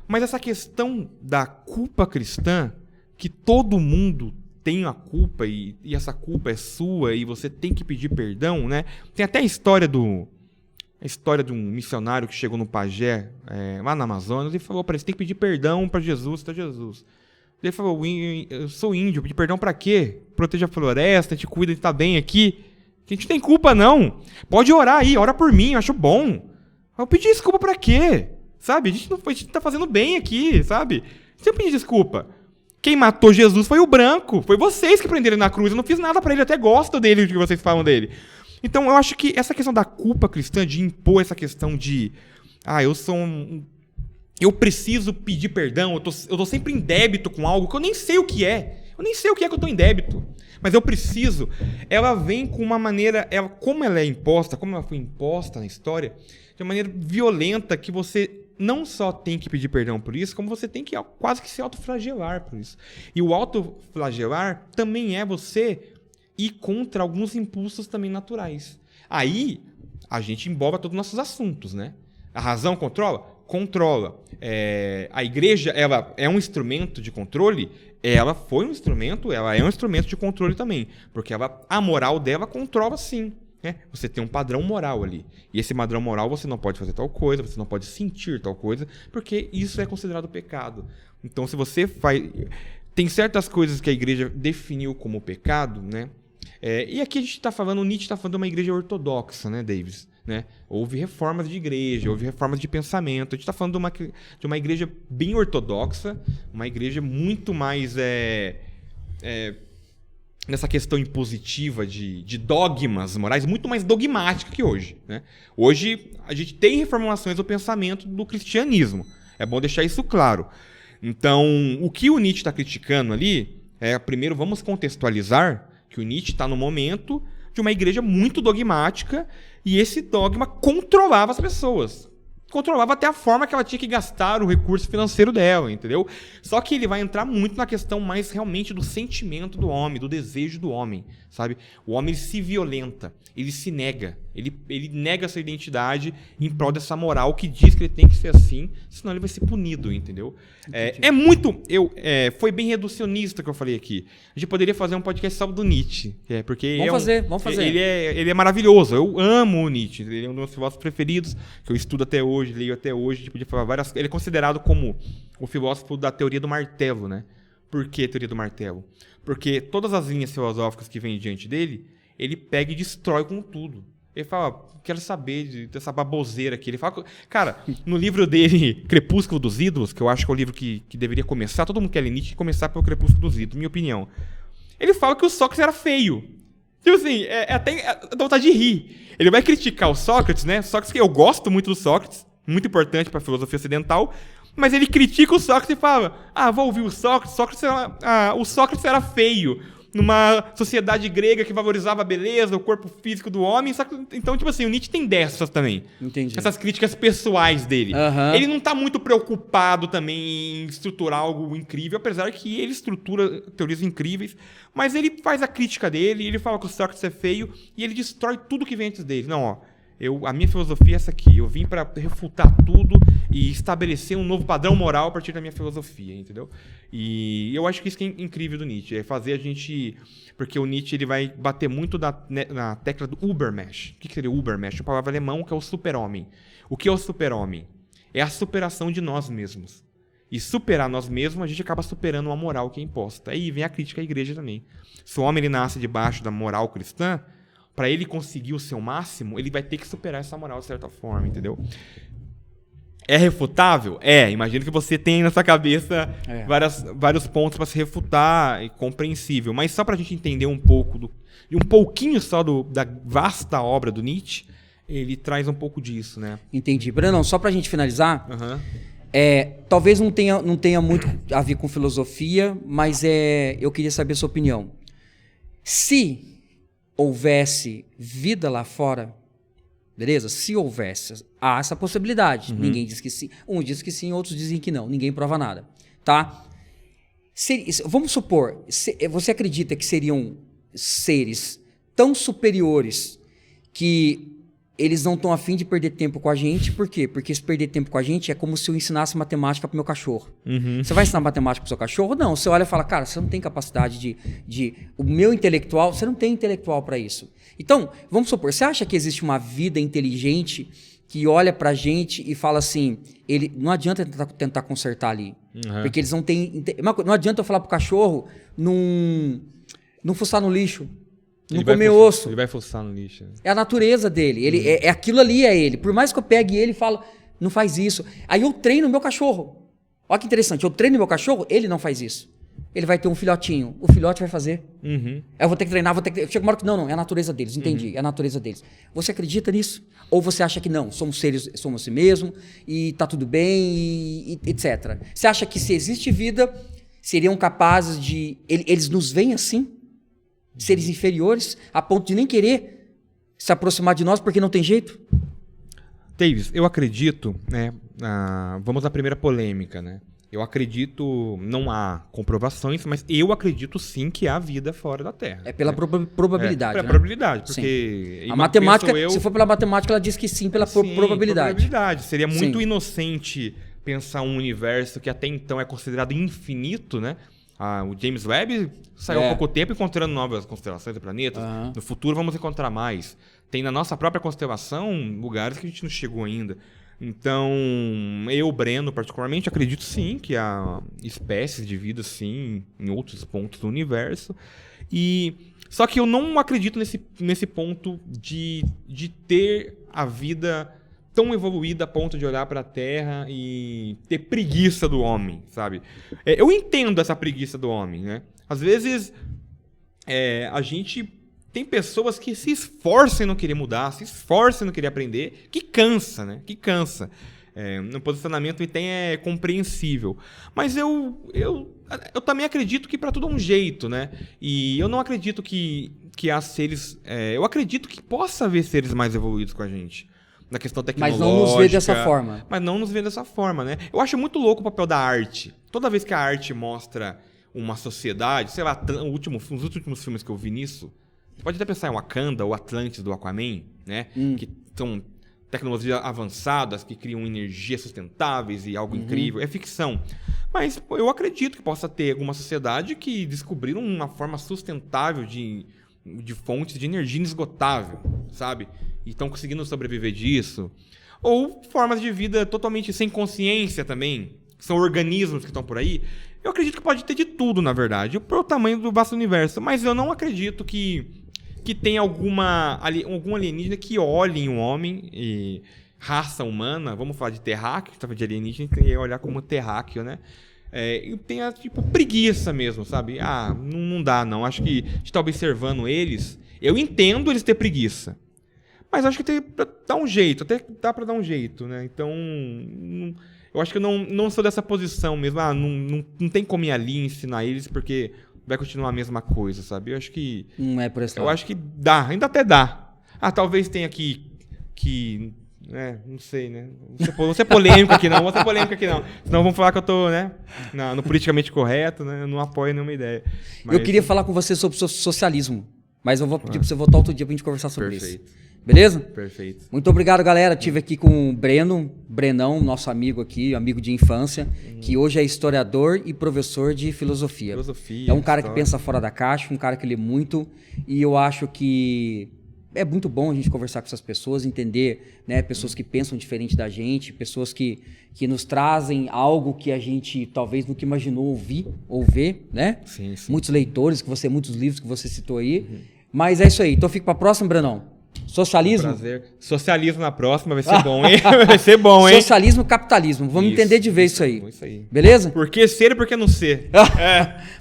Mas essa questão da culpa cristã, que todo mundo tem a culpa e essa culpa é sua e você tem que pedir perdão, né? Tem até a história de um missionário que chegou no Pajé, lá na Amazonas, e falou para ele, você tem que pedir perdão para Jesus, tá Jesus. Ele falou, eu sou índio, pedir perdão para quê? Proteja a floresta, a gente cuida de estar bem aqui. A gente não tem culpa não. Pode orar aí, ora por mim, eu acho bom. Eu pedi desculpa para quê? Sabe? A gente tá fazendo bem aqui, sabe? Você pedir desculpa. Quem matou Jesus foi o branco. Foi vocês que prenderam ele na cruz. Eu não fiz nada pra ele. Eu até gosto dele, do que vocês falam dele. Então, eu acho que essa questão da culpa cristã, de impor essa questão de... eu preciso pedir perdão. Eu tô sempre em débito com algo que eu nem sei o que é. Eu nem sei o que é que eu tô em débito. Mas eu preciso. Ela vem com uma maneira... como ela foi imposta na história, de uma maneira violenta que você... não só tem que pedir perdão por isso, como você tem que quase que se autoflagelar por isso. E o autoflagelar também é você ir contra alguns impulsos também naturais. Aí, a gente emboba todos os nossos assuntos, né? A razão controla? Controla. A igreja, ela é um instrumento de controle? Ela foi um instrumento, ela é um instrumento de controle também. Porque a moral dela controla sim. Você tem um padrão moral ali. E esse padrão moral você não pode fazer tal coisa, você não pode sentir tal coisa, porque isso é considerado pecado. Então, se você faz... Tem certas coisas que a igreja definiu como pecado, né? E aqui a gente está falando, o Nietzsche está falando de uma igreja ortodoxa, né, Davis? Né? Houve reformas de igreja, houve reformas de pensamento. A gente está falando de uma igreja bem ortodoxa, uma igreja muito mais... nessa questão impositiva de dogmas morais, muito mais dogmática que hoje, né? Hoje, a gente tem reformulações do pensamento do cristianismo. É bom deixar isso claro. Então, o que o Nietzsche está criticando ali, primeiro vamos contextualizar que o Nietzsche está no momento de uma igreja muito dogmática e esse dogma controlava as pessoas. Controlava até a forma que ela tinha que gastar o recurso financeiro dela, entendeu? Só que ele vai entrar muito na questão mais realmente do sentimento do homem, do desejo do homem, sabe? O homem se violenta, ele se nega, ele nega essa identidade em prol dessa moral que diz que ele tem que ser assim, senão ele vai ser punido, entendeu? Foi bem reducionista o que eu falei aqui. A gente poderia fazer um podcast só do Nietzsche, porque vamos fazer. Ele é maravilhoso, eu amo o Nietzsche, ele é um dos meus filósofos preferidos, que eu estudo até hoje, leio até hoje, a gente podia falar várias... Ele é considerado como o filósofo da teoria do martelo, né? Por que teoria do martelo? Porque todas as linhas filosóficas que vêm diante dele, ele pega e destrói com tudo. Ele fala, quero saber dessa baboseira aqui. Ele fala, cara, no livro dele, Crepúsculo dos Ídolos, que eu acho que é o livro que deveria começar, todo mundo quer ler Nietzsche, começar pelo Crepúsculo dos Ídolos, minha opinião. Ele fala que o Sócrates era feio. Tipo assim, até dá vontade de rir. Ele vai criticar o Sócrates, né? Sócrates, que eu gosto muito do Sócrates, muito importante para a filosofia ocidental, Mas ele critica o Sócrates e fala, vou ouvir o Sócrates, o Sócrates era feio, numa sociedade grega que valorizava a beleza, o corpo físico do homem. Então, tipo assim, o Nietzsche tem dessas também. Entendi. Essas críticas pessoais dele. Ele não tá muito preocupado também em estruturar algo incrível, apesar que ele estrutura teorias incríveis, mas ele faz a crítica dele, ele fala que o Sócrates é feio e ele destrói tudo que vem antes dele. Não, a minha filosofia é essa aqui. Eu vim para refutar tudo e estabelecer um novo padrão moral a partir da minha filosofia, entendeu? E eu acho que isso que é incrível do Nietzsche, é fazer a gente... Porque o Nietzsche ele vai bater muito na tecla do Übermensch. O que seria o Übermensch? Uma palavra alemã que é o super-homem. O que é o super-homem? É a superação de nós mesmos. E superar nós mesmos, a gente acaba superando uma moral que é imposta. Aí vem a crítica à igreja também. Se o homem ele nasce debaixo da moral cristã, para ele conseguir o seu máximo, ele vai ter que superar essa moral de certa forma, entendeu? É refutável? Imagino que você tem na sua cabeça vários pontos para se refutar, e compreensível. Mas só para a gente entender um pouquinho só da vasta obra do Nietzsche, ele traz um pouco disso, né? Entendi. Brunão, só para a gente finalizar, talvez não tenha muito a ver com filosofia, mas eu queria saber a sua opinião. Se houvesse vida lá fora, beleza? Se houvesse, há essa possibilidade. Ninguém diz que sim. Um diz que sim, outros dizem que não. Ninguém prova nada, tá? Vamos supor, você acredita que seriam seres tão superiores que eles não estão a fim de perder tempo com a gente? Por quê? Porque se perder tempo com a gente é como se eu ensinasse matemática pro meu cachorro. Você vai ensinar matemática pro seu cachorro? Não. Você olha e fala, cara, você não tem capacidade o meu intelectual, você não tem intelectual para isso. Então, vamos supor, você acha que existe uma vida inteligente que olha pra gente e fala assim, não adianta tentar consertar ali. Porque eles não têm... Não adianta eu falar pro cachorro não fuçar no lixo. Não comer osso. Ele vai fuçar no lixo. É a natureza dele. Aquilo ali é ele. Por mais que eu pegue ele e falo, não faz isso. Aí eu treino o meu cachorro. Olha que interessante. Eu treino o meu cachorro, ele não faz isso. Ele vai ter um filhotinho. O filhote vai fazer. Eu vou ter que treinar, chega uma hora que não, é a natureza deles. Entendi, é a natureza deles. Você acredita nisso? Ou você acha que não, somos seres, somos assim mesmo, e tá tudo bem, e etc. Você acha que se existe vida, seriam capazes de... Eles nos veem assim? Seres inferiores, a ponto de nem querer se aproximar de nós porque não tem jeito? Davis, eu acredito, né? Vamos à primeira polêmica, né? Eu acredito, não há comprovações, mas eu acredito sim que há vida fora da Terra. É pela probabilidade. Pela né? probabilidade, porque... A matemática, se for pela matemática, ela diz que sim, pela probabilidade. Seria muito inocente pensar um universo que até então é considerado infinito, né? O James Webb saiu há pouco tempo encontrando novas constelações e planetas. No futuro vamos encontrar mais. Tem na nossa própria constelação lugares que a gente não chegou ainda. Então, eu, Breno, particularmente, acredito sim que há espécies de vida, sim, em outros pontos do universo. Só que eu não acredito nesse ponto de ter a vida tão evoluída a ponto de olhar para a Terra e ter preguiça do homem, sabe? Eu entendo essa preguiça do homem, né? Às vezes, a gente tem pessoas que se esforçam em não querer mudar, se esforçam em não querer aprender, que cansa, né? Que cansa. No posicionamento é compreensível. Mas eu também acredito que para tudo há um jeito, né? E eu não acredito que há seres... eu acredito que possa haver seres mais evoluídos com a gente. Na questão tecnológica. Mas não nos vê dessa forma. Mas não nos vê dessa forma, né? Eu acho muito louco o papel da arte. Toda vez que a arte mostra uma sociedade, sei lá, nos últimos filmes que eu vi nisso, você pode até pensar em Wakanda ou Atlantis do Aquaman, né? Que são tecnologias avançadas, que criam energias sustentáveis e algo incrível. É ficção. Mas eu acredito que possa ter alguma sociedade que descobriram uma forma sustentável de fontes de energia inesgotável, sabe? E estão conseguindo sobreviver disso. Ou formas de vida totalmente sem consciência também, que são organismos que estão por aí. Eu acredito que pode ter de tudo, na verdade, pelo tamanho do vasto universo. Mas eu não acredito que tem algum alienígena que olhe em um homem e raça humana. Vamos falar de terráqueo, estava de alienígena, tem que olhar como terráqueo, né? E tenha, preguiça mesmo, sabe? Não dá, não. Acho que a gente está observando eles. Eu entendo eles ter preguiça. Mas acho que tem pra dar um jeito, até dá para dar um jeito, né? Então, Eu acho que eu não sou dessa posição mesmo. Não tem como ir ali ensinar eles, porque vai continuar a mesma coisa, sabe? Eu acho que... Não é por esse lado. Eu acho que dá, ainda até dá. Talvez tenha que não sei, né? Vou ser polêmico aqui não, Senão vão falar que eu tô, né? No politicamente correto, né? Eu não apoio nenhuma ideia. Mas... Eu queria falar com você sobre socialismo, mas eu vou pedir pra você voltar outro dia pra gente conversar sobre Perfeito. isso. Beleza? Perfeito. Muito obrigado, galera. Estive aqui com o Brenão, nosso amigo aqui, amigo de infância, que hoje é historiador e professor de filosofia. É um cara que pensa fora da caixa, um cara que lê muito, e eu acho que é muito bom a gente conversar com essas pessoas, entender, né, pessoas que pensam diferente da gente, pessoas que nos trazem algo que a gente talvez nunca imaginou ouvir ou ver, né? Sim, sim. Muitos leitores, muitos livros que você citou aí. Mas é isso aí. Então fica para a próxima, Brenão. Socialismo? Prazer. Socialismo na próxima, vai ser bom, hein? Vai ser bom, hein? Socialismo, capitalismo. Vamos entender de vez isso aí. Isso aí. Beleza? Por que ser e por que não ser?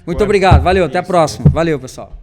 Muito obrigado. Valeu. Até a próxima. Valeu, pessoal.